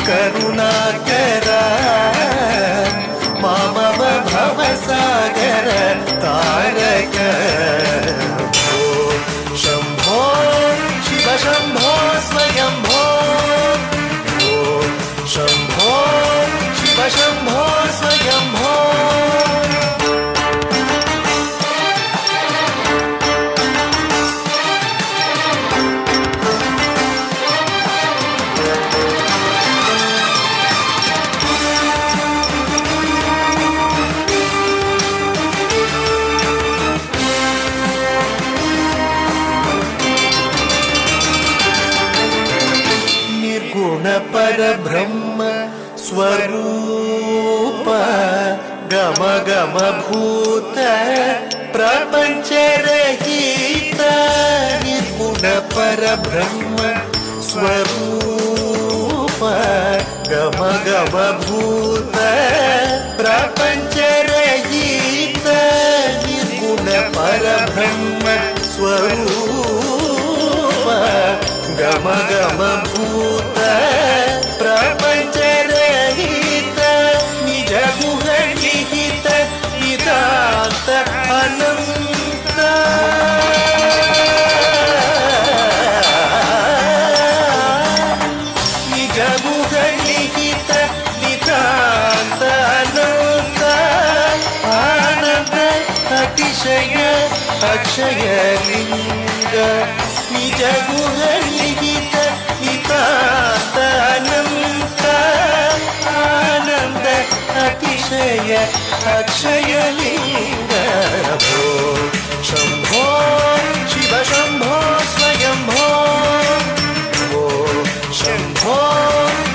Speaker 2: करुणाकर मामव भवसागर तारक भो शंभो शिव शंभो स्वयंभो भो शंभो शिव शंभो स्वयंभो गम भूत प्रपञ्चरहित निर्गुण परब्रह्म स्वरूप गम गम भूत प्रपञ्चरहित निर्गुण परब्रह्म स्वरूप गम गम भूत प्रपञ्चरहित निज गुह निहित नितान्त अनन्त निज गुह निहित नितान्त अनन्त आनन्द अतिशय अक्षय लिंग निज गुह निहित नितान्त अनन्त आनन्द अतिशय अक्षय लिंग शंभो शिव शंभो स्वयंभो शंभो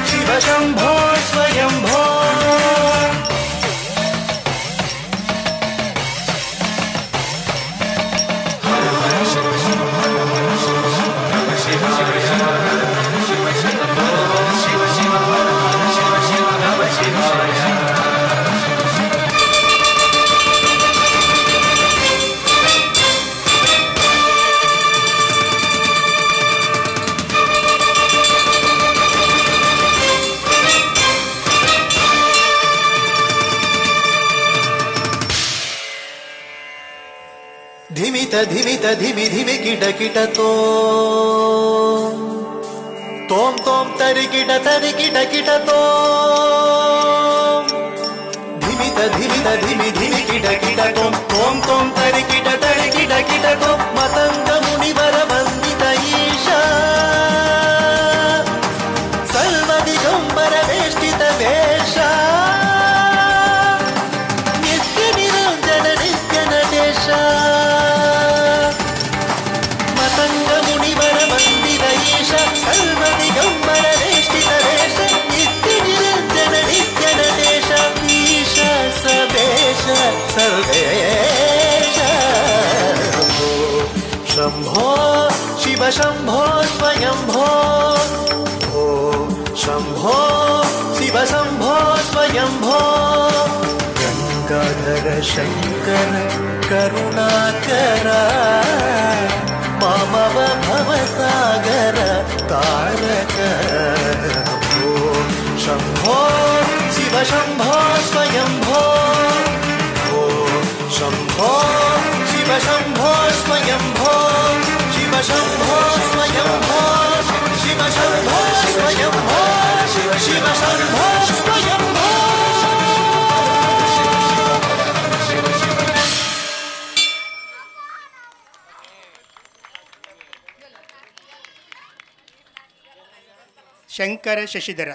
Speaker 2: शिव शंभो स्वयंभो धिमित धिमित धिमि धिमि किट किट तोम तोम तरि किट तो धिमित धिमित धिमि धिमि किट तोम तोम तोम तरि किट तो मतंग मुनिवर वंदित ईशा सर्व दिगंबर वेष्टित वेशा नित्य निरंजन नित्य नटेश मतंग मुनिवर वंदित ईशा सर्व दिगंबर वेष्टित वेश नित्य निरंजन नित्य नटेश ईश सर्वेश सर्वेश शंभो शिव शंभो स्वयंभो शंभो शिव शंभो स्वयंभो गंगाधर शंकर करुणाकर मामव भवसागर तारक शंभो शिव शंभो स्वयंभो शंभो शिव शंभो स्वयंभो शिव शंभो स्वयंभो शिव शंभो स्वयंभो शिव शंभो स्वयंभो
Speaker 1: ಶಂಕರ ಶಶಿಧರ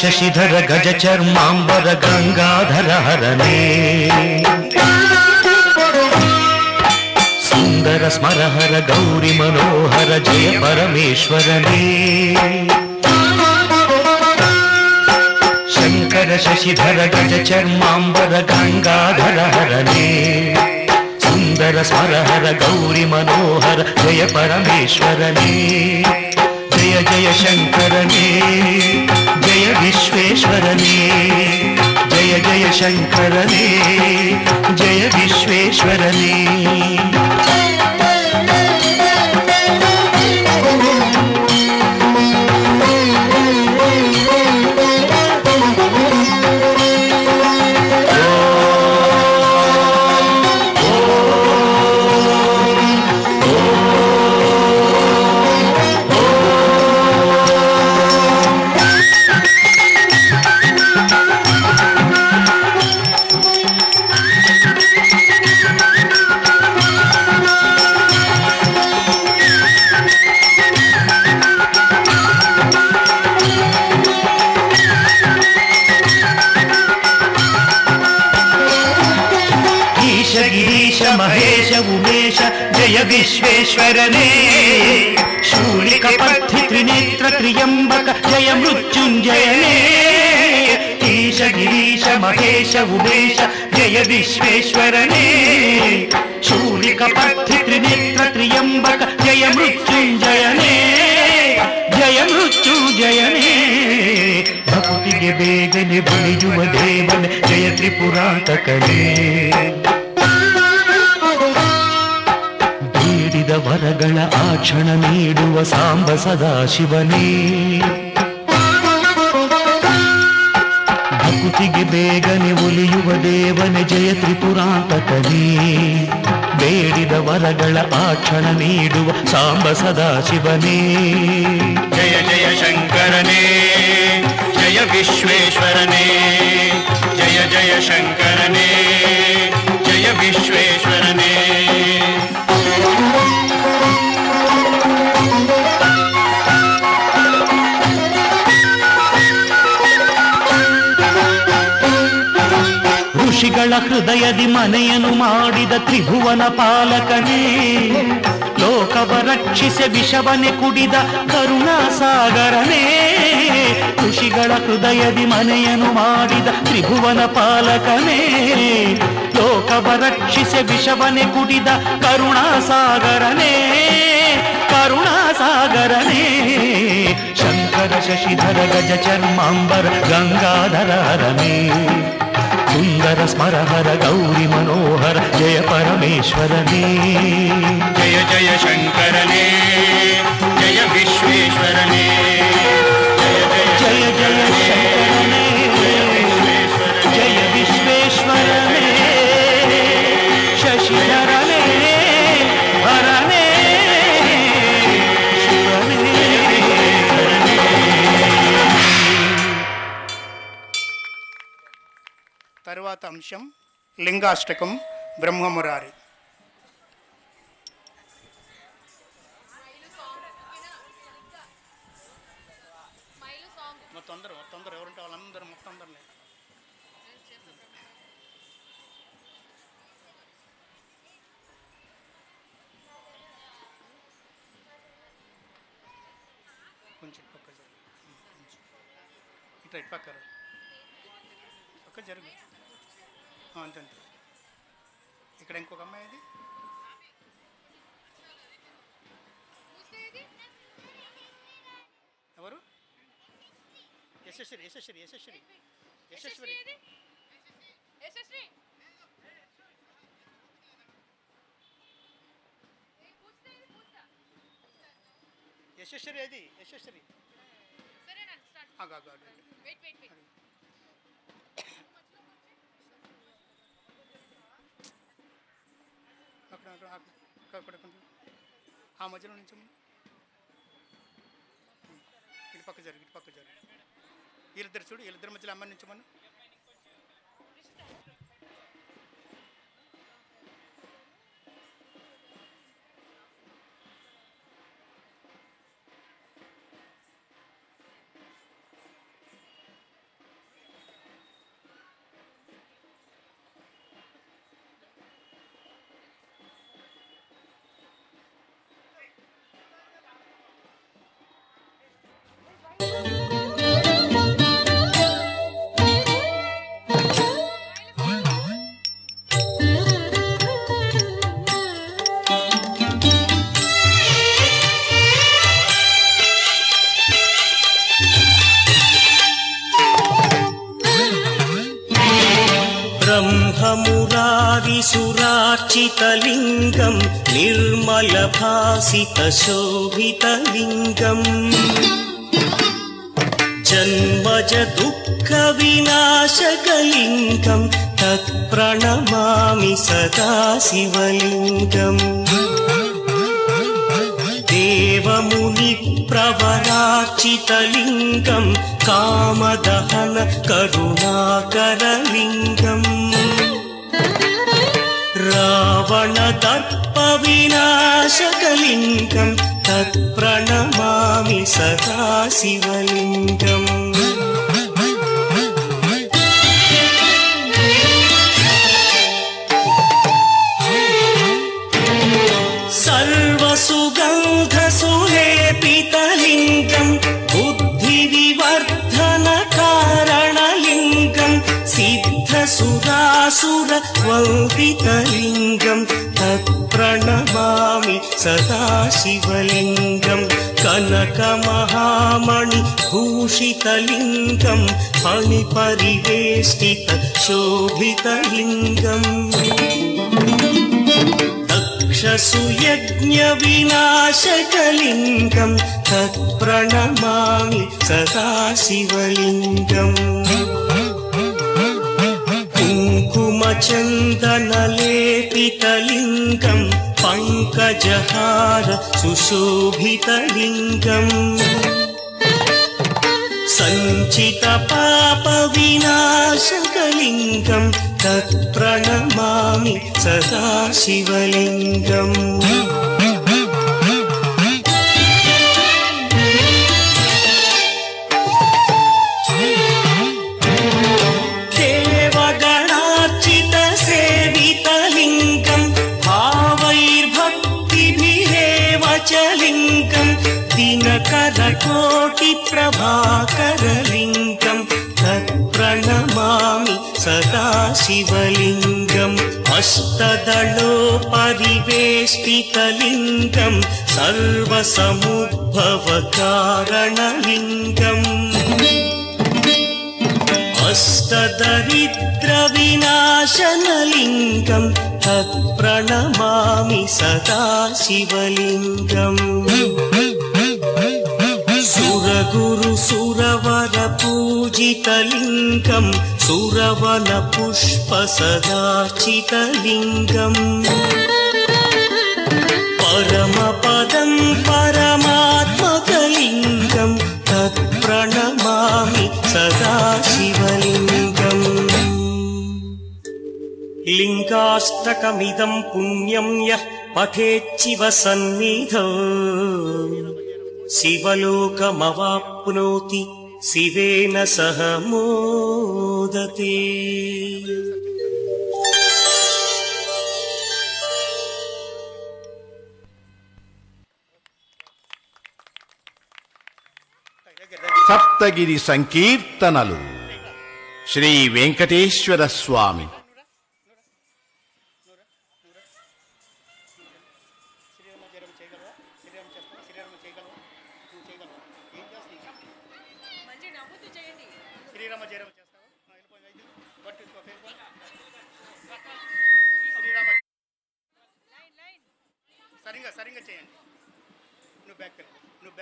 Speaker 2: శశిధర గజ చర్మాంబర గంగాధర హరనే సుందర స్మరహర గౌరి మనోహర జయ పరమేశ్వరనే శంకర శశిధర గజ చర్మాంబర గంగాధర హరనే సుందర స్మరహర గౌరి మనోహర జయ పరమేశ్వరనే జయ జయ శంకరనే జయ విశ్వేశ్వరనే జయ జయ శంకరనే జయ విశ్వేశ్వరనే మహేశ ఉమేశ జయ విశ్వేశ్వరనే శూలికపర్థి త్రినేత్ర త్రియంబక జయ మృత్యుంజయనే ఈశ గిరీశ మహేశ ఉమేశ జయ విశ్వేశ్వరనే శూలికపర్థి త్రినేత్ర త్రియంబక జయ మృత్యుంజయనే జయ ಮೃತ್ಯುಂಜಯನೇ ಭಕ್ತಿಗೆ ಬೇಗನೆ ಬಲಿಯುವ ದೇವನೇ ಜಯ ತ್ರಿಪುರಾಂತಕನೇ ಬೇಡಿದ ವರಗಳ ಆ ಕ್ಷಣ ನೀಡುವ ಸಾಂಬ ಸದಾಶಿವನೇ ಭಕ್ತಿಗೆ ಬೇಗನೆ ಒಲಿಯುವ ದೇವನೇ ಜಯ ತ್ರಿಪುರಾಂತಕನೇ ಬೇಡಿದ ವರಗಳ ಆ ಕ್ಷಣ ನೀಡುವ ಸಾಂಬ ಸದಾಶಿವನೇ ಜಯ ಜಯ ಶಂಕರನೇ ಜಯ ವಿಶ್ವೇಶ್ವರನೇ ಜಯ ಜಯ ಶಂಕರನೇ ಜಯ ವಿಶ್ವೇಶ್ವರನೇ ಋಷಿಗಳ ಹೃದಯದಿ ಮನೆಯನ್ನು ಮಾಡಿದ ತ್ರಿಭುವನ ಪಾಲಕನೇ ಲೋಕವ ರಕ್ಷಿಸಿ ವಿಷವನೆ ಕುಡಿದ ಕರುಣಾಸಾಗರನೇ ಋಷಿಗಳ ಹೃದಯದಿ ಮನೆಯನ್ನು ಮಾಡಿದ ತ್ರಿಭುವನ ಪಾಲಕನೇ ಲೋಕವ ರಕ್ಷಿಸಿ ವಿಷವನೆ ಕುಡಿದ ಕರುಣಾಸಾಗರನೇ ಕರುಣಾಸಾಗರನೇ ಶಂಕರ ಶಶಿಧರ ಗಜ ಚರ್ಮಾಂಬರ ಗಂಗಾಧರ ಹರನೇ ಸುಂದರ ಸ್ಮರಹರ ಗೌರಿ ಮನೋಹರ ಜಯ ಪರಮೇಶ್ವರನೇ ಜಯ ಜಯ ಶಂಕರನೇ ಜಯ ವಿಶ್ವೇಶ್ವರನೇ ಜಯ ಜಯ ಜಯ ಶಂಕರನೇ ಜಯ ವಿಶ್ವೇಶ್ವರನೇ ಶಶಿಧರನೇ ಹರನೇ
Speaker 1: తరువాత అంశం లింగాష్టకం బ్రహ్మమురారి. తొందర ఎవరుంటే వాళ్ళందరూ మొత్తం అందరూ కొంచెం పక్క ఇట్లా ఇటు పక్క పక్క జరుగు అంతే ఇక్కడ ఇంకొక అమ్మాయి అది ఎవరు యశస్వి యశస్వి యశస్వి యశస్వి యశస్వి అది యశస్వి అక్కడ ఆ మధ్యలో నుంచి ఇటు పక్క జరుగు ఇటు పక్క జరుగు వీళ్ళిద్దరు చూడు వీళ్ళిద్దరి మధ్యలో అమ్మాయి నుంచి మనం
Speaker 9: सुरार्चितलिङ्गं निर्मलभासितशोभितलिङ्गम् जन्मज दुःखविनाशकलिङ्गं तत्प्रणमामि सदा शिवलिङ्गम् देवमुनिप्रवरार्चितलिङ्गं कामदहन करुणाकरलिङ्गम् रावणदर्पविनाशकलिङ्गं तत्प्रणमामि सदा शिवलिङ्गम् सर्वसुगन्धसुलेपितलिङ्गं बुद्धिविवर्धनकारणलिङ्गं सिद्धसुरासुरवन्दितलिङ्गं तत्प्रणमामि सदा शिवलिङ्गं कनकमहामणिभूषितलिङ्गं फणिपरिवेष्टितशोभितलिङ्गम् दक्षसुयज्ञविनाशकलिङ्गं तत्प्रणमामि सदा शिवलिङ्गम् कुङ्कुमचन्दनलेपितलिङ्गं पङ्कजहार सुशोभितलिङ्गम् सञ्चितपापविनाशकलिङ्गं तत्प्रणमामि सदा शिवलिङ्गम् देवगणार्चितसेवितलिङ्गं भावैर्भक्तिभिरेव च लिङ्गं दिनकरकोटिप्रभाकरलिङ्गं तत्प्रणमामि सदा शिवलिङ्गम् अष्टदलोपरिवेष्टितलिङ्गं सर्वसमुद्भवकारणलिङ्गम् अष्टदरिद्रविनाशनलिङ्गं तत्प्रणमामि सदा शिवलिङ्गम् सुरगुरुसुरवरपूजितलिङ्गं सुरवनपुष्पसदार्चितलिङ्गम् परमपदं परमात्मकलिङ्गं तत्प्रणमामि सदा शिवलिङ्गम् लिङ्गाष्टकमिदं पुण्यं यः पठेच्छिव सन्निधौ शिवलोकमवाप्नोति शिवेन सह मोदते।
Speaker 3: సప్తగిరి సంకీర్తనలు శ్రీ వెంకటేశ్వర స్వామి.
Speaker 1: సరిగ్గా చేయండి. నువ్వు బ్యాక్ నువ్వు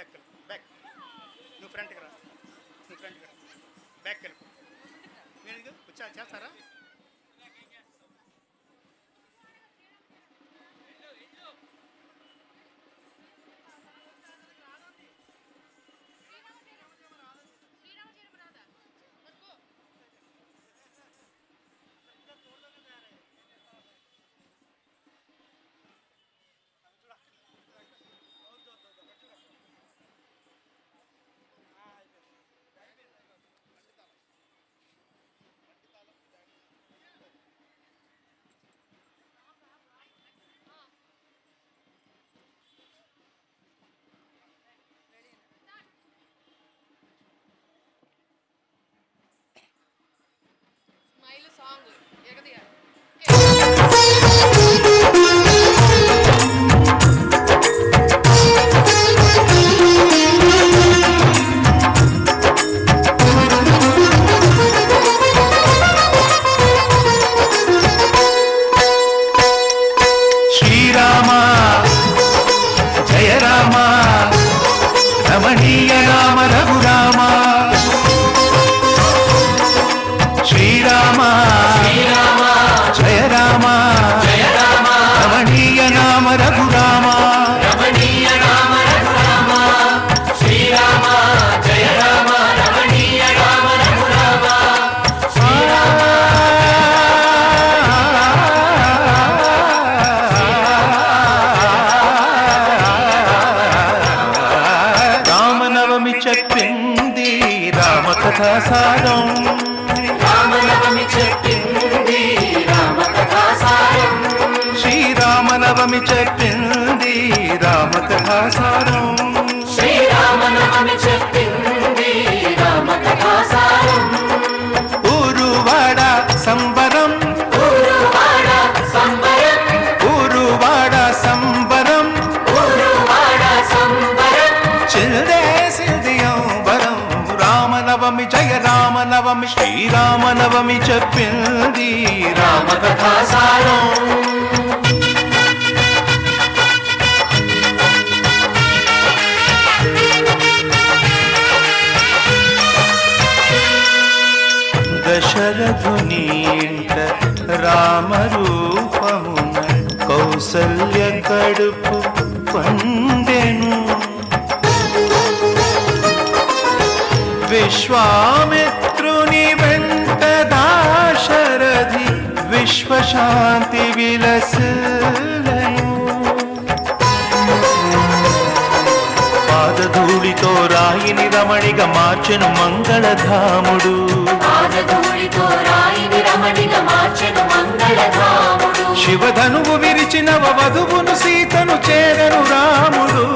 Speaker 1: ఫ్రంట్కి రా, బ్యాక్ వెళ్ళిపో. మీరు వచ్చా చేస్తారా?
Speaker 10: రామకథాసారం
Speaker 7: రామనవమి చెప్పింది రామకథాసారం
Speaker 10: శ్రీరామనవమి చెప్పింది రామకథాసారం
Speaker 7: శ్రీరామనవమి చెప్పింది రామకథాసారం
Speaker 10: ఊరువాడ సంబరం
Speaker 7: ఊరువాడ సంబరం
Speaker 10: ఊరువాడ సంబరం
Speaker 7: ఊరువాడ సంబరం
Speaker 10: చిల్దేసిందియం వరం రామనవమి జయ రామనవమి శ్రీరామనవమి చెప్పింది రామకథాసారం దశరథుని ఇంట రామరూపమున కౌసల్య కడుపు పండెను విశ్వామిత్రుని వెంట దాశరథి విశ్వశాంతి విలసలయు పాదధూళితో రాయిని రమణిగా మార్చెను మంగళధాముడు
Speaker 7: పాదధూళితో రాయిని రమణిగా మార్చెను మంగళధాముడు
Speaker 10: శివధనువు విరిచిన వధువును సీతను చేరను రాముడు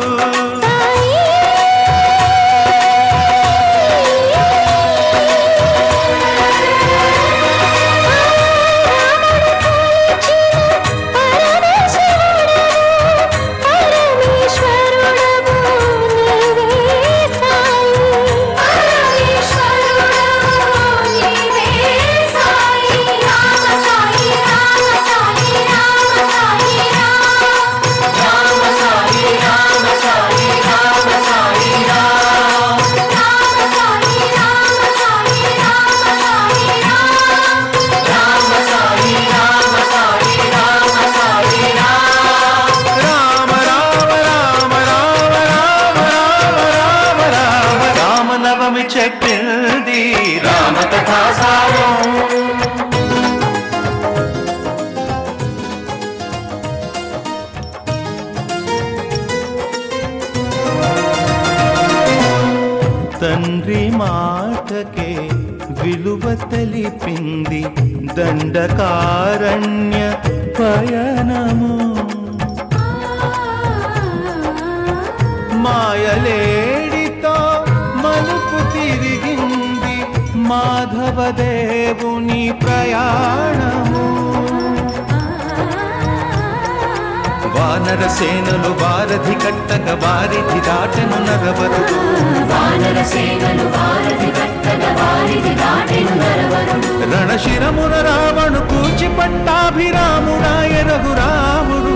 Speaker 10: చెప్పింది రామకథాసారం తండ్రి మాటకే విలువ తెలిపింది దండకారణ్య పయనము మాయలేడితో మలుపు తిరిగింది మాధవదేవుని ప్రయాణము వానర సేనలు వారధి కట్టక వారిధి దాటను నరవరుడు
Speaker 7: వానర సేనలు వారధి కట్టక వారిధి దాటెను నరవరుడు
Speaker 10: రణశిరమున రావణు కూర్చి పట్టాభిరాముడాయ రఘురాముడు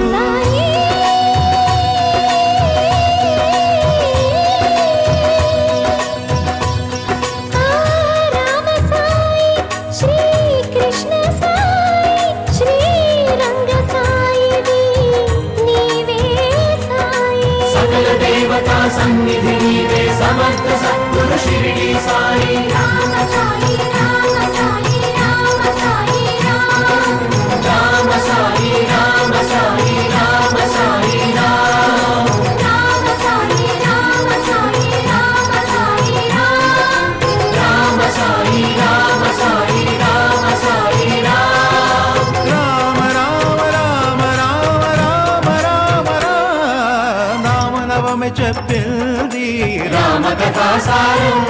Speaker 7: సన్నిధి నీవే సమర్థ సద్గురు షిరిడి సాయి రామ సాయి రామ సాయి రామ సాయి రామ సాయి రామ సాయి రామ సాయి రామ సాయి రామ సాయి రామ సాయి రామ సాయి రామ సాయి రామ సాయి
Speaker 10: రామ రామ రామ రామ రామ రామ రామనవమి చెప్పింది
Speaker 7: రామకథాసారం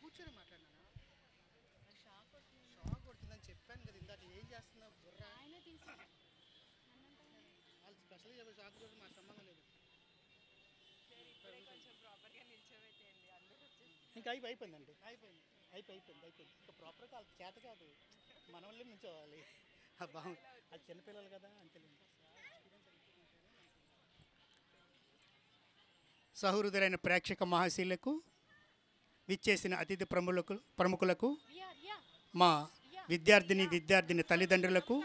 Speaker 1: కూర్చొని మాట్లాడినా షాక్ కొడుతుందని చెప్పాను కదా ఇందాక ఏం చేస్తున్నావు బుర్ర వాళ్ళు స్పెషల్గా చెప్పే షాక్ కొట్టి మా సంబంధం లేదు
Speaker 11: కొంచెం ప్రాపర్గా నిల్చోబెట్టేయండి అందరూ వచ్చేసి
Speaker 1: ఇంకా అయిపోయిందండి, అయిపోయింది. ఇంకా ప్రాపర్గా వాళ్ళకి చేత కాదు, మన వల్లే నుంచోవాలి. బాగుంది, అది చిన్నపిల్లలు కదా అంతేలేండి. సహృదయులైన ప్రేక్షక మహాశీలకు, విచ్చేసిన అతిథి ప్రముఖులకు, మా విద్యార్థిని తల్లిదండ్రులకు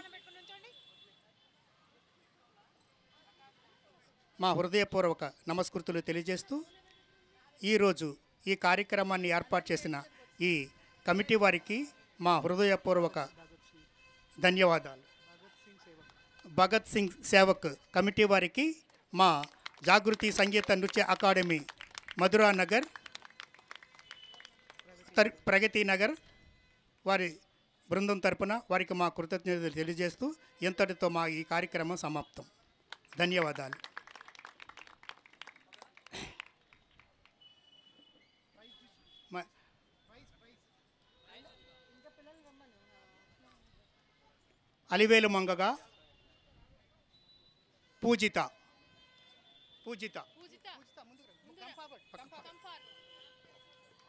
Speaker 1: మా హృదయపూర్వక నమస్కృతులు తెలియజేస్తూ, ఈరోజు ఈ కార్యక్రమాన్ని ఏర్పాటు చేసిన ఈ కమిటీ వారికి మా హృదయపూర్వక ధన్యవాదాలు. భగత్ సింగ్ సేవక్ కమిటీ వారికి మా జాగృతి సంగీత నృత్య అకాడమీ మధురా నగర్, ప్రగతి నగర్ వారి బృందం తరపున వారికి మా కృతజ్ఞతలు తెలియజేస్తూ ఇంతటితో మా ఈ కార్యక్రమం సమాప్తం. ధన్యవాదాలు. అలివేలు మంగగా పూజిత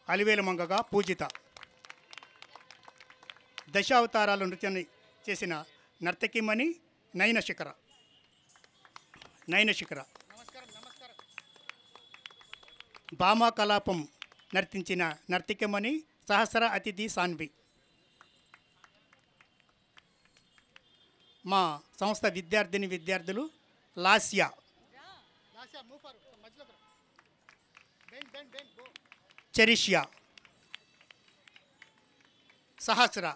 Speaker 1: అలివేలు మంగగా పూజిత దశావతారాల నృత్యాన్ని చేసిన నర్తకిమణి నయనశిఖర. భామా కలాపం నర్తించిన నర్తకిమణి సహస్ర అతిథి సాన్వి. మా సంస్థ విద్యార్థులు లాస్య, చరిష్యా, సహస్ర,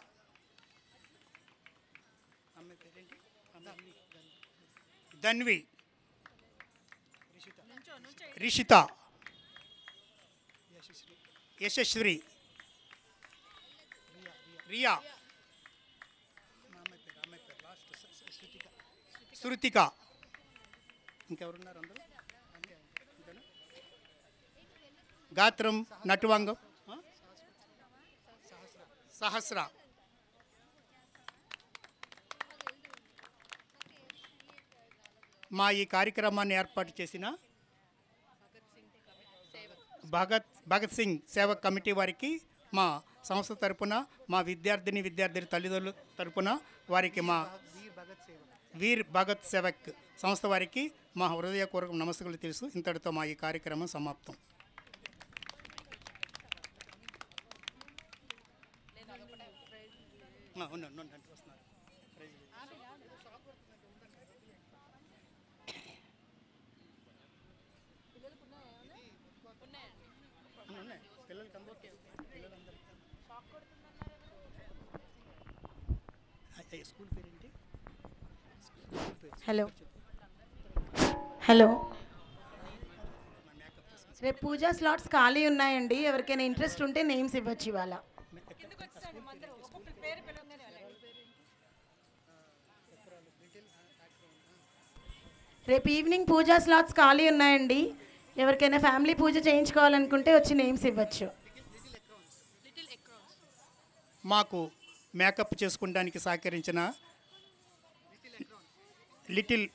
Speaker 1: ధన్వి, రిషిత, యశస్వి, రియా, శృతిక. ఇంకెవరున్నారు అందరూ? గాత్రం, నటువాంగం, సహస్ర. మా ఈ కార్యక్రమాన్ని ఏర్పాటు చేసిన భగత్ సింగ్ సేవక్ కమిటీ వారికి మా సంస్థ తరపున, మా విద్యార్థిని తల్లిదండ్రుల తరపున వారికి, మా వీర్ భగత్ సేవక్ సంస్థ వారికి మా హృదయపూర్వక నమస్కారాలు తెలుసు. ఇంతటితో మా ఈ కార్యక్రమం సమాప్తం.
Speaker 11: హలో, రేపు పూజా స్లాట్స్ ఖాళీ ఉన్నాయండి. ఎవరికైనా ఇంట్రెస్ట్ ఉంటే నేమ్స్ ఇవ్వచ్చు ఇవాళ. రేపు ఈవినింగ్ పూజా స్లాట్స్ ఖాళీ ఉన్నాయండి. ఎవరికైనా ఫ్యామిలీ పూజ చేయించుకోవాలనుకుంటే వచ్చి నేమ్స్ ఇవ్వచ్చు.
Speaker 1: మాకు మేకప్ చేసుకోవడానికి సహకరించిన little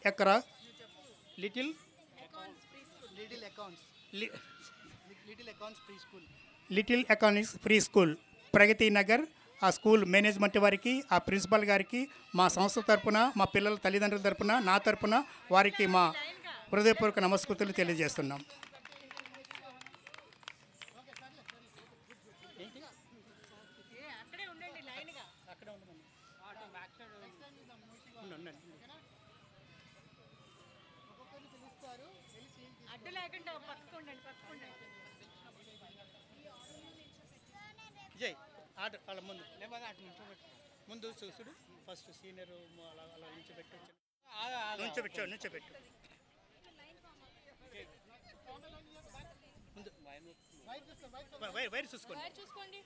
Speaker 1: అకాన్స్ free school Pragathi Nagar, ఆ స్కూల్ మేనేజ్మెంట్ వారికి, ఆ ప్రిన్సిపల్ గారికి మా సంస్థ తరపున, మా పిల్లల తల్లిదండ్రుల తరపున, నా తరపున వారికి మా హృదయపూర్వక నమస్కృతులు తెలియజేస్తున్నాం. విజయ్ ఆర్డర్ వాళ్ళ ముందు చూసుడు ఫస్ట్ సీనియర్ అలా నుంచోబెట్టు ముందు వైర్ చూసుకోండి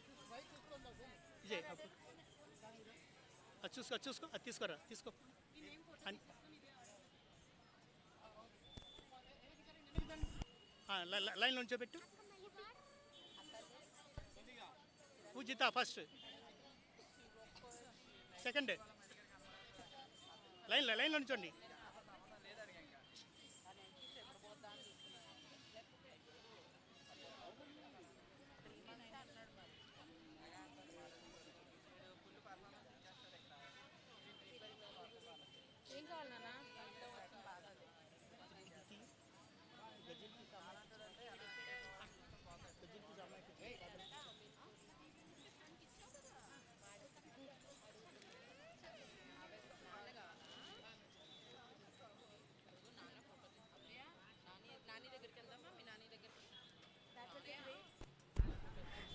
Speaker 1: విజయ్. అది చూసుకో అది తీసుకో లైన్లో ఉంచోబెట్టు. పూజిత ఫస్ట్, సెకండ్ లైన్లో ఉంచండి.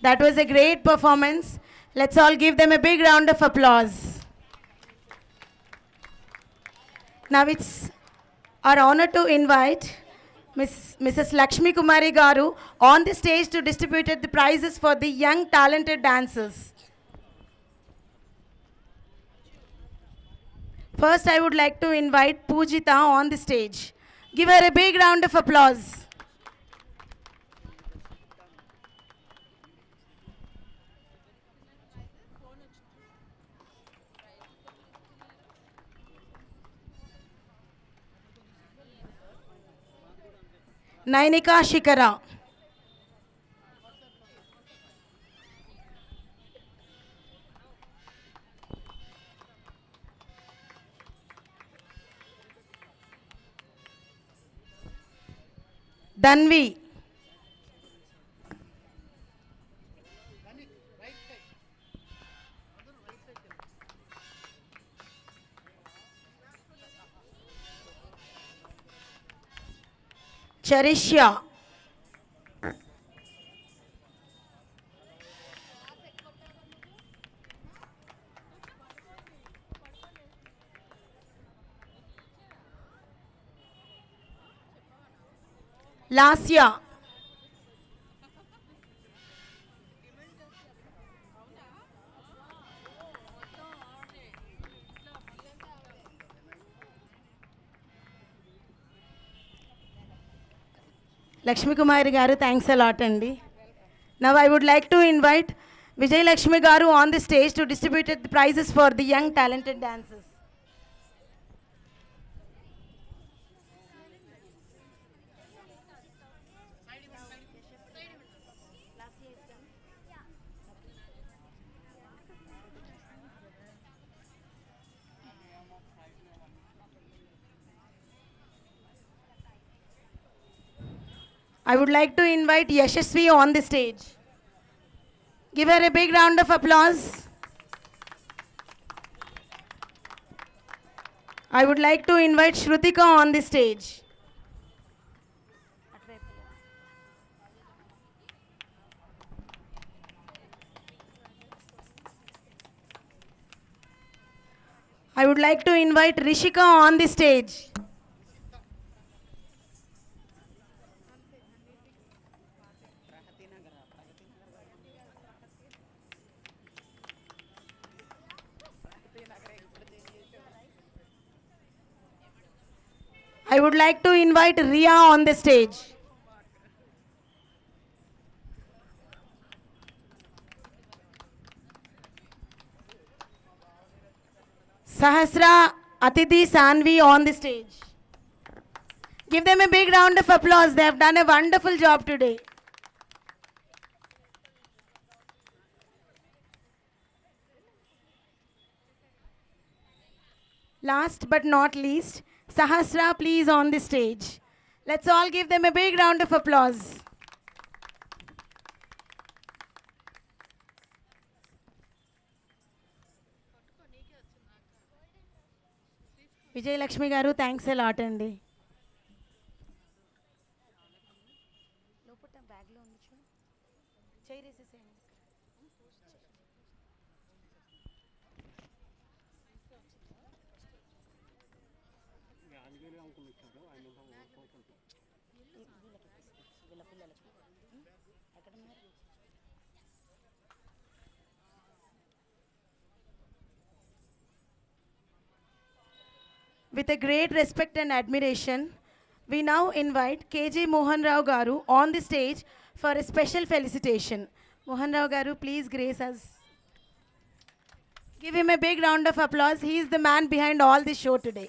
Speaker 11: That was a great performance. Let's all give them a big round of applause. Now it's our honor to invite Mrs. Lakshmi Kumari Garu on the stage to distribute the prizes for the young talented dancers. First, I would like to invite Pujita on the stage. Give her a big round of applause. Nainika Shikara. Danvi. Charisha. Lasya. Lakshmi Kumari Garu, thanks a lot, Andy. Now I would like to invite Vijay Lakshmi Garu on the stage to distribute the prizes for the young talented dancers. I would like to invite Yashasvi on the stage. Give her a big round of applause. I would like to invite Shrutika on the stage. I would like to invite Rishika on the stage. I would like to invite Ria on the stage. Sahasra Atidhi Sanvi on the stage. Give them a big round of applause. They have done a wonderful job today. Last but not least, Sahasra, please, on the stage. Let's all give them a big round of applause. Vijay Lakshmi Garu, thanks a lot, Andy. With a great respect and admiration, we now invite KJ Mohan Rao Garu on the stage for a special felicitation. Mohan Rao Garu, please grace us. Give him a big round of applause. He is the man behind all this show today.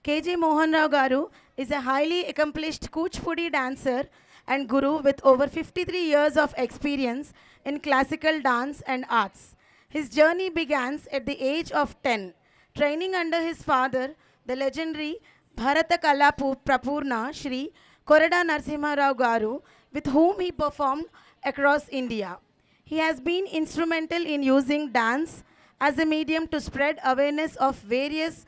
Speaker 11: KJ Mohan Rao Garu is a highly accomplished Kuchipudi dancer and guru with over 53 years of experience in classical dance and arts. His journey began at the age of 10, training under his father, the legendary Bharata Kala Prapurna Shri Korada Narasimha Rao Garu, with whom he performed across India. He has been instrumental in using dance as a medium to spread awareness of various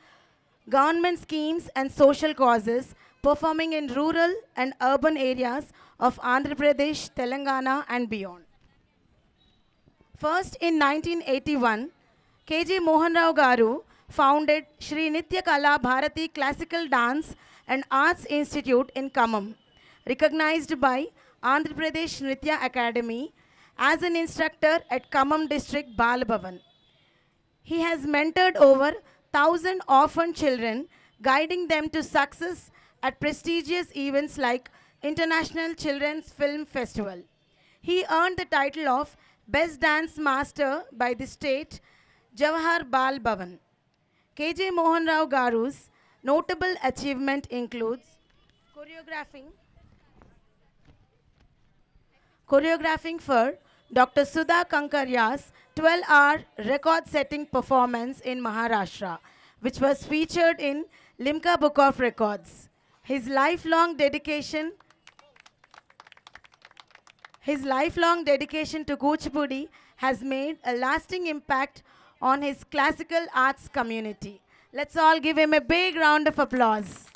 Speaker 11: government schemes and social causes, performing in rural and urban areas of Andhra Pradesh, Telangana and beyond. First, in 1981, K.J. Mohan Rao Garu founded Sri Nitya Kala Bharati Classical Dance and Arts Institute in Khammam, recognized by Andhra Pradesh Nritya Academy as an instructor at Khammam District Bal Bhavan. He has mentored over 1,000 orphan children, guiding them to success at prestigious events like International Children's Film Festival. He earned the title of Best Dance Master by the state Jawahar Bal Bhavan. K.J. Mohan Rao Garu's notable achievement includes choreographing for Dr. Sudha Kankarya's 12-hour record-setting performance in Maharashtra, which was featured in Limca Book of Records. His lifelong dedication to Kuchipudi has made a lasting impact on his classical arts community. Let's all give him a big round of applause.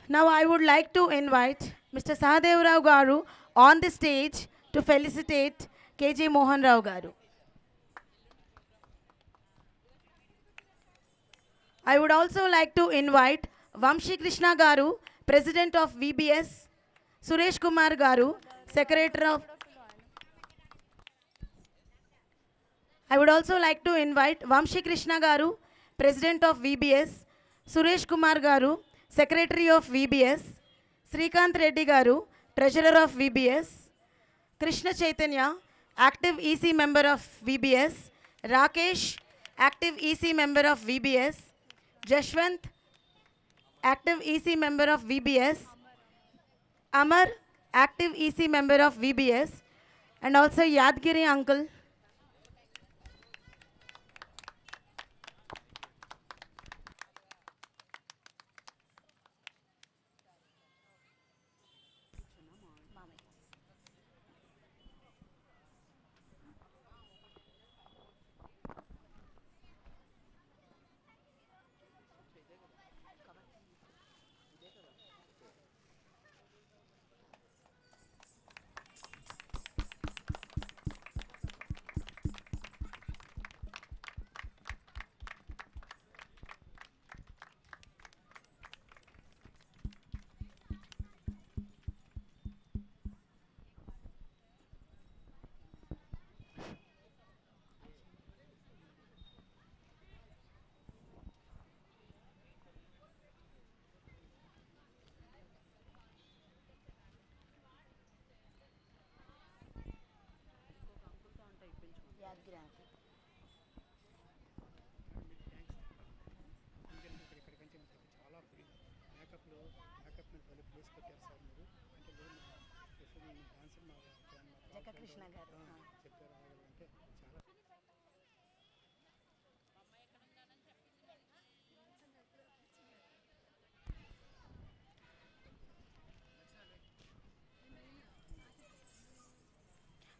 Speaker 11: Now I would like to invite Mr. Sahadev Rao Garu on the stage to felicitate K.J. Mohan Rao Garu. I would also like to invite Vamshi Krishna Garu, President of VBS, Suresh Kumar Garu, Secretary of... I would also like to invite Vamshi Krishna Garu, President of VBS, Suresh Kumar Garu, Secretary of VBS, Srikant Reddy Garu, Treasurer of VBS, Krishna Chaitanya, Active EC Member of VBS, Rakesh, Active EC Member of VBS, Jashwant, Active EC Member of VBS, Amar, Active EC Member of VBS, and also Yadgiri Uncle.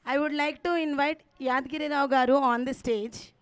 Speaker 11: I would like to invite Yadgiri Rao Garu on the stage.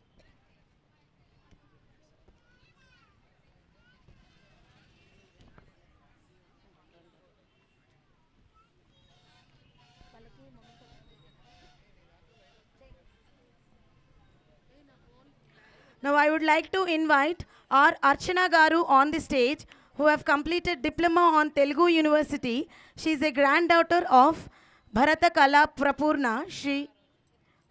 Speaker 11: Now I would like to invite our Archana Garu on the stage, who have completed Diploma on Telugu University. She is a granddaughter of Bharata Kala Prapurna, Shri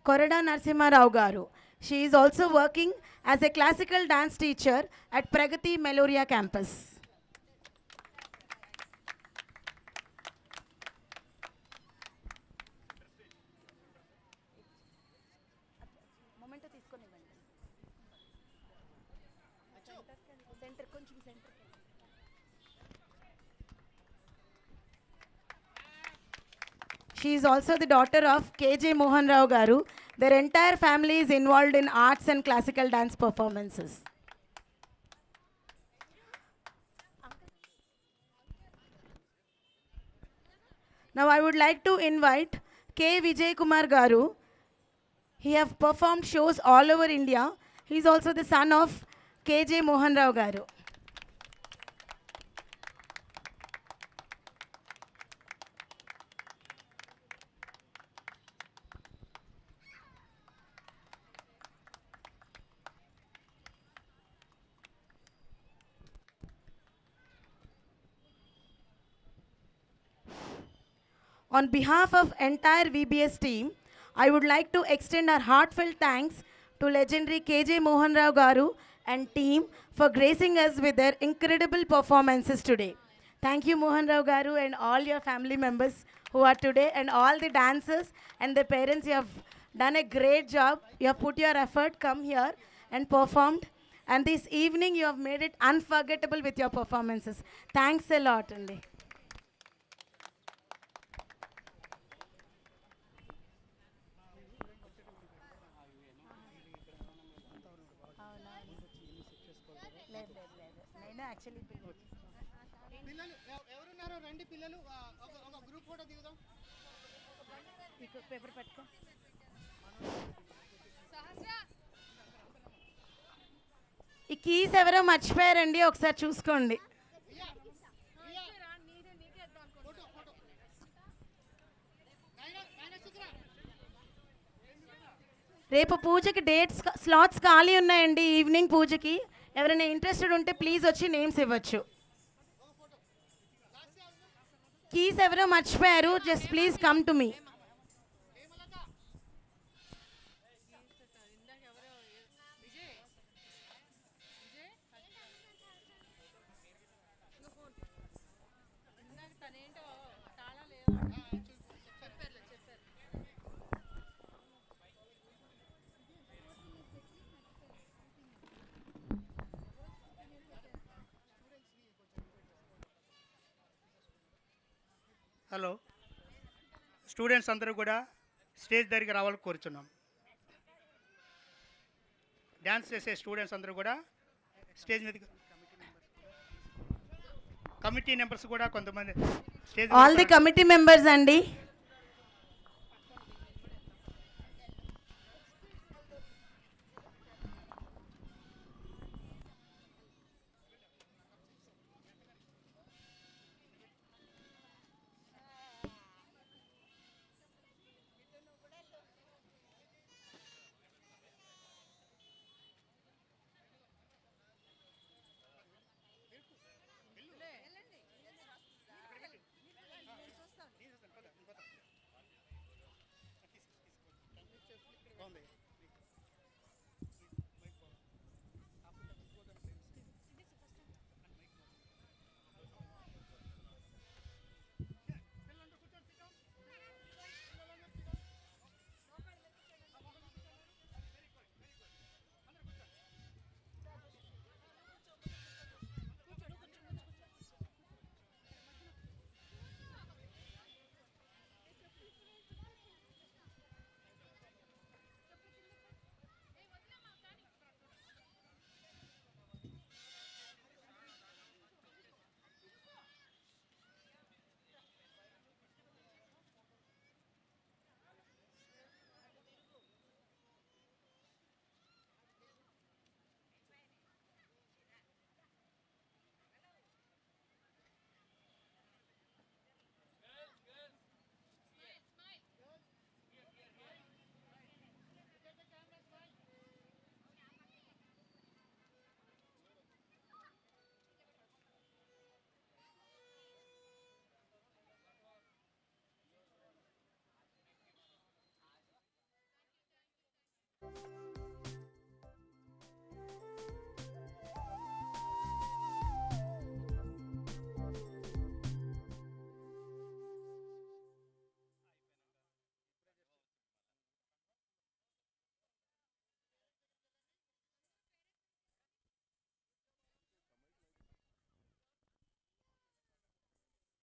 Speaker 11: Korada Narasimha Rao Garu. She is also working as a classical dance teacher at Pragati Meloria campus. She is also the daughter of K.J. Mohan Rao Garu. Their entire family is involved in arts and classical dance performances. Now I would like to invite K. Vijay Kumar Garu, He have performed shows all over India. He is also the son of KJ Mohan Rao garu. On behalf of entire VBS team, I would like to extend our heartfelt thanks to legendary KJ Mohan Rao garu and team for gracing us with their incredible performances today. Thank you, Mohan Rao garu, and all your family members who are today, and all the dancers and their parents. You have done a great job. You have put your effort, come here and performed. And this evening, you have made it unforgettable with your performances. Thanks a lot, Andy.
Speaker 1: పిల్లలు ఎవరున్నారో రండి, పిల్లలు ఒక group photo దిగుదాం.
Speaker 11: Paper పట్టుకో. ఈ keys ఎవరో మర్చిపోయారండి, ఒకసారి చూసుకోండి. రేపు పూజకి డేట్స్ స్లాట్స్ ఖాళీ ఉన్నాయండి. ఈవినింగ్ పూజకి ఎవరైనా ఇంట్రెస్టెడ్ ఉంటే ప్లీజ్ వచ్చి నేమ్స్ ఇవ్వచ్చు. కీస్ ఎవరో మర్చిపోయారు, just please come to me.
Speaker 1: Hello, students అందరూ కూడా స్టేజ్ దగ్గరికి రావాలని కోరుచున్నాం. డ్యాన్స్ చేసే స్టూడెంట్స్ అందరూ కూడా స్టేజ్ మీద, కమిటీ మెంబర్స్ కూడా కొంతమంది stage,
Speaker 11: all the committee members అండి.